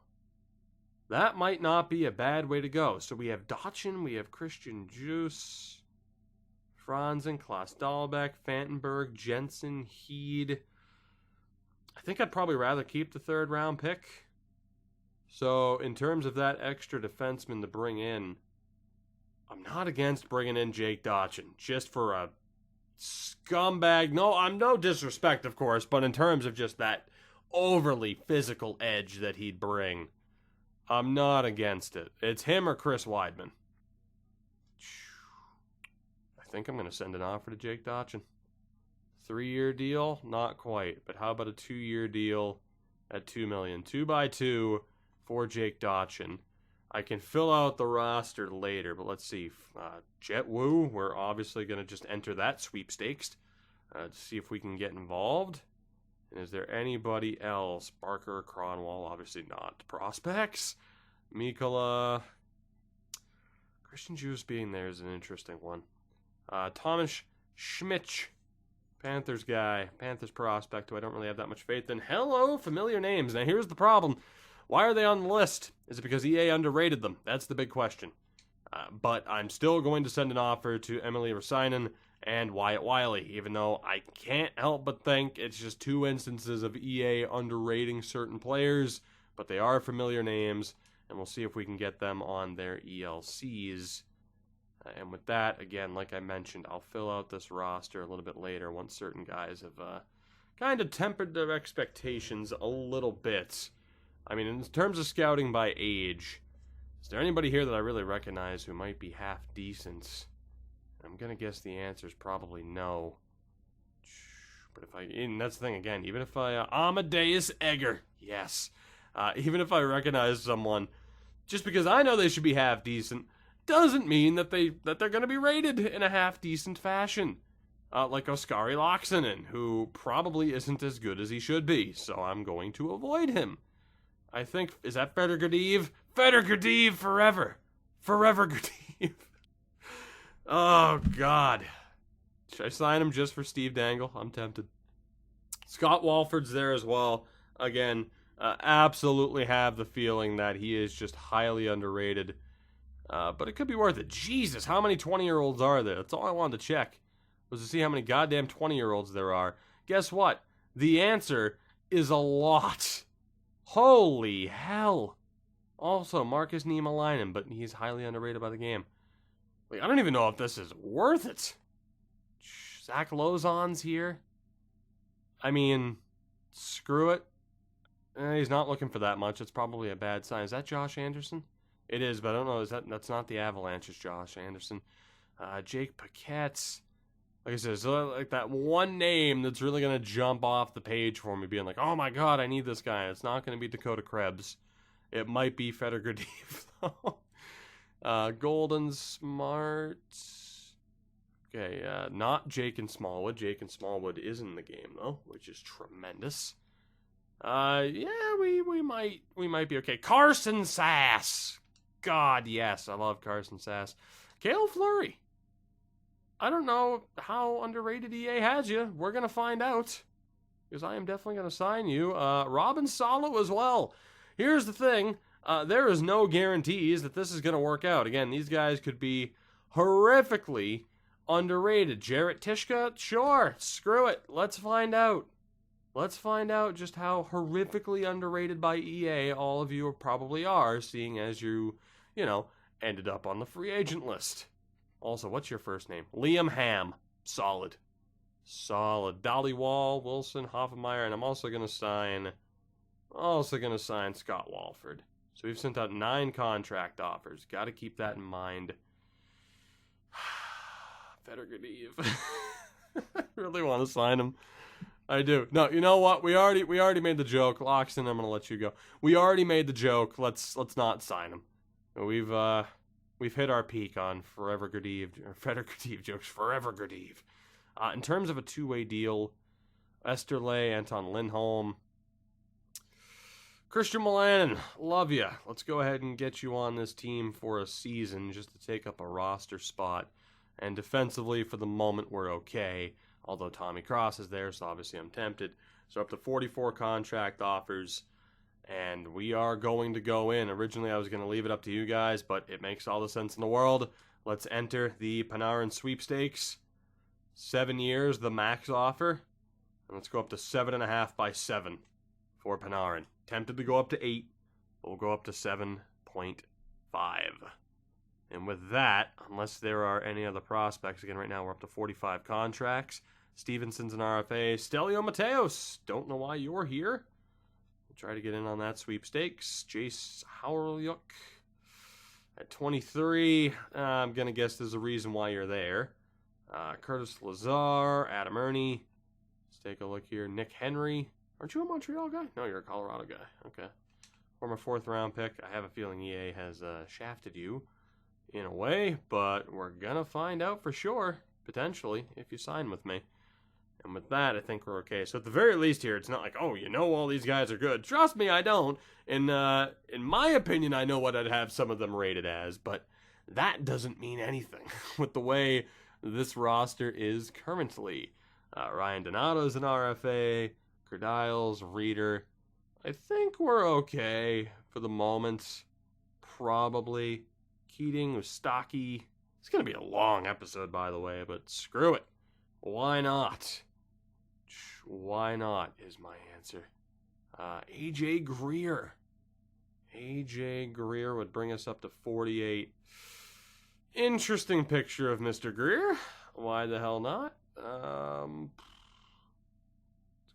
That might not be a bad way to go. So we have Dotchin, we have Christian Juice, Franzen, Klaus Dahlbeck, Fantenberg, Jensen, Heed. I think I'd probably rather keep the third round pick. So in terms of that extra defenseman to bring in, I'm not against bringing in Jake Dotchin just for a scumbag. No, I'm no disrespect, of course, but in terms of just that overly physical edge that he'd bring, I'm not against it. It's him or Chris Weidman. I think I'm going to send an offer to Jake Dotchin. 3-year deal? Not quite. But how about a 2-year deal at $2 million? 2x2 for Jake Dotchin. I can fill out the roster later, but let's see. Jet Wu, we're obviously going to just enter that sweepstakes to see if we can get involved. And is there anybody else? Barker, Cronwall, obviously not. Prospects? Mikkola. Christian Juice being there is an interesting one. Thomas Schmitz. Panthers guy, Panthers prospect, who I don't really have that much faith in. Hello, familiar names. Now, here's the problem. Why are they on the list? Is it because EA underrated them? That's the big question. But I'm still going to send an offer to Emily Rasainen and Wyatt Wiley, even though I can't help but think it's just two instances of EA underrating certain players, but they are familiar names, and we'll see if we can get them on their ELCs. And with that, again, like I mentioned, I'll fill out this roster a little bit later once certain guys have kind of tempered their expectations a little bit. I mean, in terms of scouting by age, is there anybody here that I really recognize who might be half decent? I'm going to guess the answer is probably no. But and that's the thing again, even if Amadeus Egger, yes. Even if I recognize someone, just because I know they should be half decent, doesn't mean that they're going to be rated in a half-decent fashion. Like Oskari Laaksonen, who probably isn't as good as he should be, so I'm going to avoid him. I think, is that Fedor Gurdeev? Fedor Gurdeev forever! Forever Gurdeev! Oh, God. Should I sign him just for Steve Dangle? I'm tempted. Scott Walford's there as well. Again, absolutely have the feeling that he is just highly underrated. But it could be worth it. Jesus, how many 20-year-olds are there? That's all I wanted to check, was to see how many goddamn 20-year-olds there are. Guess what? The answer is a lot. Holy hell. Also, Marcus Niemelainen, but he's highly underrated by the game. Like, I don't even know if this is worth it. Zach Lozon's here. I mean, screw it. He's not looking for that much. It's probably a bad sign. Is that Josh Anderson? It is, but I don't know. That's not the Avalanche's Josh Anderson. Jake Paquette. Like I said, it's like that one name that's really going to jump off the page for me, being like, oh my god, I need this guy. It's not going to be Dakota Krebs. It might be Fedor Gurdeev, though. Golden Smart. Okay, not Jake and Smallwood. Jake and Smallwood is in the game, though, which is tremendous. Yeah, we might be okay. Carson Sass. God, yes, I love Carson Sass. Cale Fleury. I don't know how underrated EA has you. We're going to find out, because I am definitely going to sign you. Robin Salo as well. Here's the thing. There is no guarantees that this is going to work out. Again, these guys could be horrifically underrated. Jarrett Tishka? Sure. Screw it. Let's find out. Let's find out just how horrifically underrated by EA all of you probably are, seeing as you ended up on the free agent list. Also, what's your first name? Liam Ham. Solid. Solid. Dollywall, Wilson, Hoffenmeyer, and I'm also going to sign Scott Walford. So we've sent out 9 contract offers. Got to keep that in mind. Federer. I really want to sign him. I do. No, you know what? We already made the joke. Loxton, I'm gonna let you go. We already made the joke. Let's not sign him. We've hit our peak on Forever Gurdiev or Federer Gurdiev jokes. Forever Gurdiev. In terms of a two-way deal, Esterle, Anton Lindholm, Christian Milanen, love ya. Let's go ahead and get you on this team for a season just to take up a roster spot. And defensively, for the moment, we're okay. Although Tommy Cross is there, so obviously I'm tempted. So up to 44 contract offers, and we are going to go in. Originally, I was going to leave it up to you guys, but it makes all the sense in the world. Let's enter the Panarin sweepstakes. 7 years, the max offer. And let's go up to 7.5 by 7 for Panarin. Tempted to go up to 8, but we'll go up to 7.5. And with that, unless there are any other prospects, again, right now we're up to 45 contracts. Stevenson's an RFA. Stelio Mateos, don't know why you're here. We'll try to get in on that sweepstakes. Jace Howryuk at 23. I'm going to guess there's a reason why you're there. Curtis Lazar, Adam Ernie. Let's take a look here. Nick Henry. Aren't you a Montreal guy? No, you're a Colorado guy. Okay. Former 4th round pick. I have a feeling EA has shafted you in a way, but we're going to find out for sure, potentially, if you sign with me. And with that, I think we're okay. So at the very least here, it's not like, oh, you know all these guys are good. Trust me, I don't. In my opinion, I know what I'd have some of them rated as, but that doesn't mean anything with the way this roster is currently. Ryan Donato's an RFA, Kerdiles, Reeder. I think we're okay for the moment. Probably. Keating, Ustaki. It's going to be a long episode, by the way, but screw it. Why not? Why not is my answer. AJ Greer. AJ Greer would bring us up to 48. Interesting picture of Mr. Greer. Why the hell not? Let's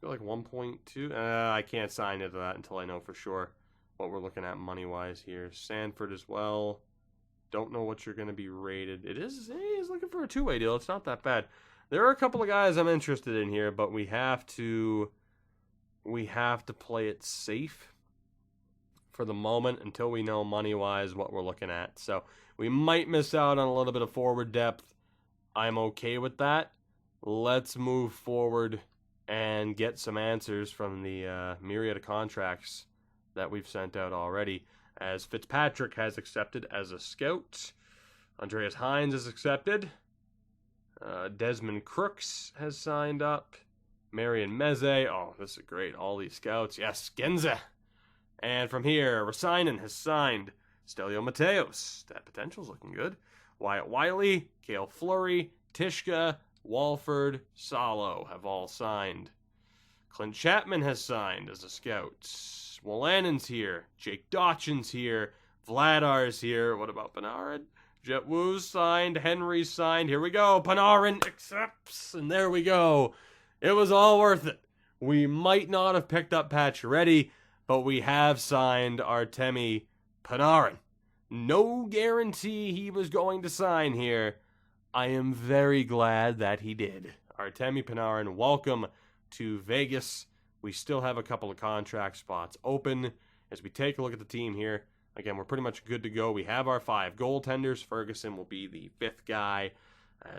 go like 1.2. I can't sign into that until I know for sure what we're looking at money-wise here. Sanford as well. Don't know what you're going to be rated. He's looking for a two-way deal. It's not that bad. There are a couple of guys I'm interested in here, but we have to play it safe for the moment until we know money-wise what we're looking at. So we might miss out on a little bit of forward depth. I'm okay with that. Let's move forward and get some answers from the myriad of contracts that we've sent out already. As Fitzpatrick has accepted as a scout. Andreas Hines has accepted. Desmond Crooks has signed up. Marion Meze. Oh, this is great. All these scouts. Yes, Genza. And from here, Rasainen has signed. Stelio Mateos. That potential's looking good. Wyatt Wiley, Cale Fleury, Tishka, Walford, Salo have all signed. Clint Chapman has signed as a scout. Wolanen's here. Jake Dotchin's here. Vladar's here. What about Panarin? Jet Wu's signed. Henry's signed. Here we go. Panarin accepts. And there we go. It was all worth it. We might not have picked up Pacio-ready, but we have signed Artemi Panarin. No guarantee he was going to sign here. I am very glad that he did. Artemi Panarin, welcome to Vegas. We still have a couple of contract spots open. As we take a look at the team here, again, we're pretty much good to go. We have our 5 goaltenders. Ferguson will be the 5th guy,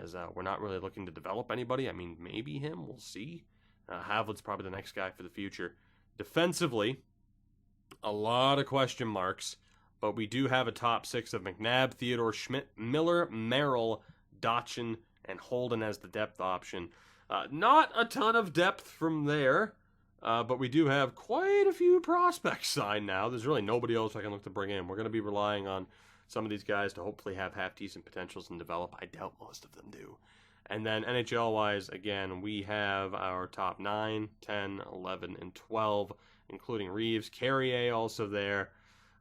as we're not really looking to develop anybody. I mean, maybe him. We'll see. Havlet's probably the next guy for the future. Defensively, a lot of question marks, but we do have a top 6 of McNabb, Theodore Schmidt, Miller, Merrill, Dotchin, and Holden as the depth option. Not a ton of depth from there. But we do have quite a few prospects signed now. There's really nobody else I can look to bring in. We're going to be relying on some of these guys to hopefully have half-decent potentials and develop. I doubt most of them do. And then NHL-wise, again, we have our top 9, 10, 11, and 12, including Reeves. Carrier also there.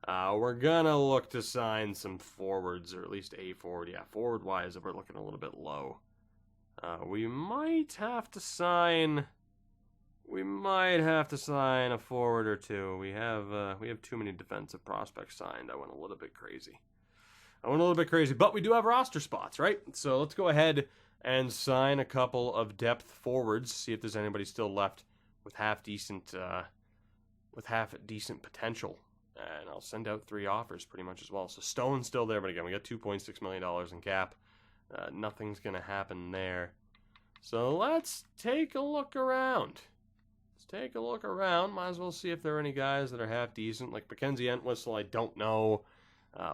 We're going to look to sign some forwards, or at least a forward. Yeah, forward-wise, we're looking a little bit low. We might have to sign a forward or two. We have too many defensive prospects signed. I went a little bit crazy. But we do have roster spots, right? So let's go ahead and sign a couple of depth forwards. See if there's anybody still left with half decent potential. And I'll send out 3 offers pretty much as well. So Stone's still there, but again, we got $2.6 million in cap. Nothing's going to happen there. So let's take a look around. Might as well see if there are any guys that are half decent. Like Mackenzie Entwistle, I don't know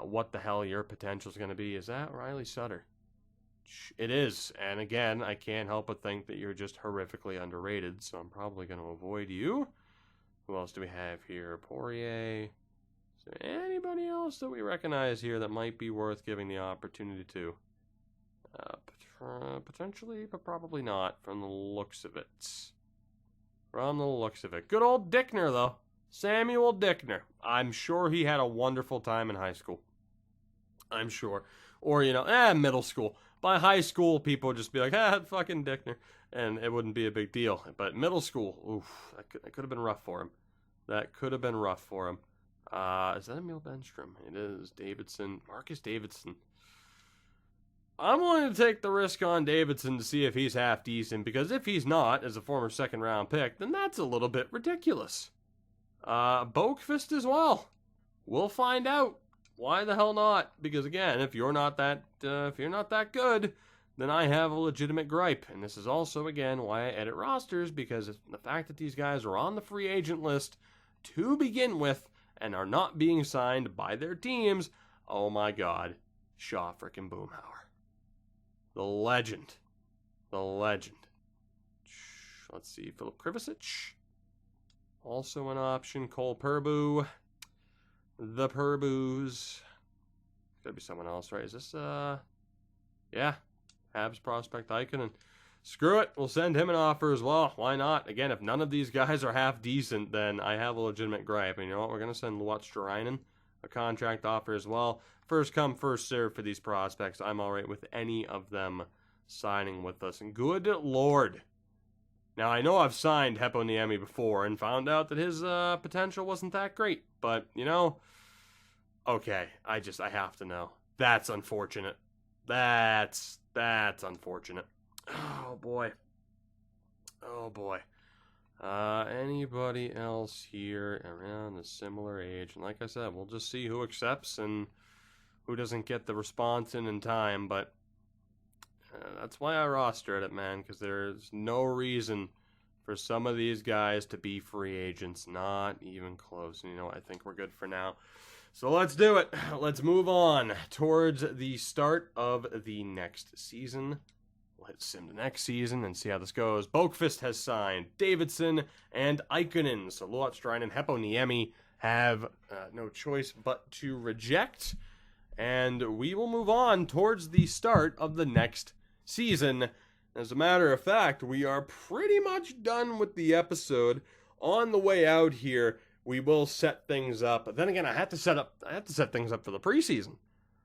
what the hell your potential is going to be. Is that Riley Sutter? It is. And again, I can't help but think that you're just horrifically underrated. So I'm probably going to avoid you. Who else do we have here? Poirier. Is there anybody else that we recognize here that might be worth giving the opportunity to? Potentially, but probably not from the looks of it. Good old Dickner, though. Samuel Dickner. I'm sure he had a wonderful time in high school. I'm sure. Or, middle school. By high school, people would just be like, fucking Dickner. And it wouldn't be a big deal. But middle school, oof, that could have been rough for him. Is that Emil Benstrom? It is. Davidson. Marcus Davidson. I'm willing to take the risk on Davidson to see if he's half decent, because if he's not, as a former second-round pick, then that's a little bit ridiculous. Boakfist as well. We'll find out. Why the hell not? Because again, if you're not that good, then I have a legitimate gripe. And this is also, again, why I edit rosters, because the fact that these guys are on the free agent list to begin with and are not being signed by their teams, oh my god, Shaw frickin' Boomhauer. The legend. Let's see, Philip Krivicic. Also an option. Cole Purbu. The Purbus. Gotta be someone else, right? Is this, yeah. Habs prospect Ikonen. Screw it. We'll send him an offer as well. Why not? Again, if none of these guys are half decent, then I have a legitimate gripe. And you know what? We're going to send Luotsurainen a contract offer as well. First come, first serve for these prospects. I'm all right with any of them signing with us. And good Lord. Now, I know I've signed Heponiemi before and found out that his potential wasn't that great. But, okay, I have to know. That's unfortunate. That's unfortunate. Oh, boy. Anybody else here around a similar age? And like I said, we'll just see who accepts and who doesn't get the response in time. But that's why I rostered it, man, because there's no reason for some of these guys to be free agents. Not even close. And I think we're good for now. So let's do it. Let's move on towards the start of the next season. We'll hit sim to next season and see how this goes. Boakfist has signed Davidson and Ikonen. So Luotsurainen and Heponiemi have no choice but to reject. And we will move on towards the start of the next season. As a matter of fact, we are pretty much done with the episode. On the way out here, we will set things up. But then again, I have to set things up for the preseason.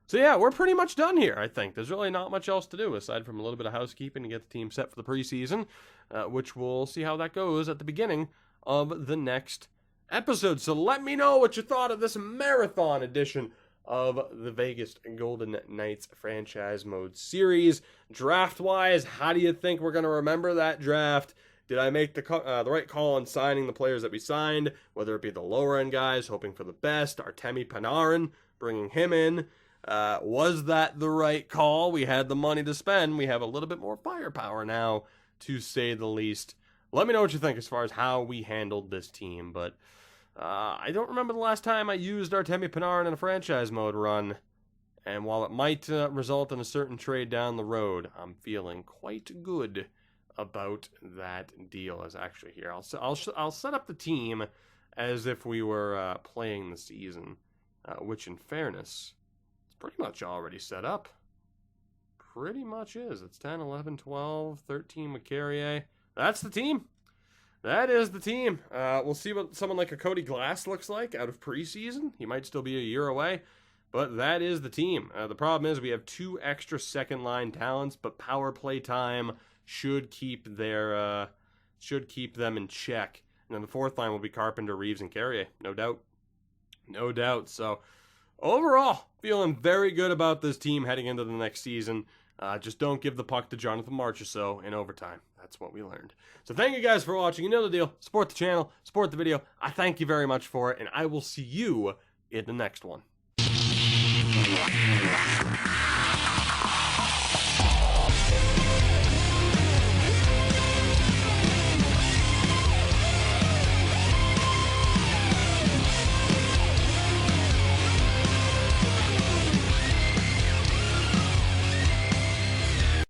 So yeah, we're pretty much done here, I think. There's really not much else to do aside from a little bit of housekeeping to get the team set for the preseason, which we'll see how that goes at the beginning of the next episode. So let me know what you thought of this marathon edition of the Vegas Golden Knights franchise mode series. Draft-wise, how do you think we're going to remember that draft? Did I make the right call on signing the players that we signed, whether it be the lower-end guys, hoping for the best, Artemi Panarin, bringing him in? Was that the right call? We had the money to spend. We have a little bit more firepower now, to say the least. Let me know what you think as far as how we handled this team, but I don't remember the last time I used Artemi Panarin in a franchise mode run, and while it might result in a certain trade down the road, I'm feeling quite good about that deal. As actually here, I'll set up the team as if we were playing the season, which in fairness, it's pretty much already set up. Pretty much is. It's 10, 11, 12, 13 with Carrier. That's the team. that is the team. We'll see what someone like a Cody Glass looks like out of preseason. He might still be a year away, but that is the team. The problem is we have 2 extra second-line talents, but power play time should keep them in check. And then the 4th line will be Carpenter, Reeves, and Carrier. No doubt. No doubt. So, overall, feeling very good about this team heading into the next season. Just don't give the puck to Jonathan Marchessault in overtime. That's what we learned. So thank you guys for watching. You know the deal. Support the channel. Support the video. I thank you very much for it. And I will see you in the next one.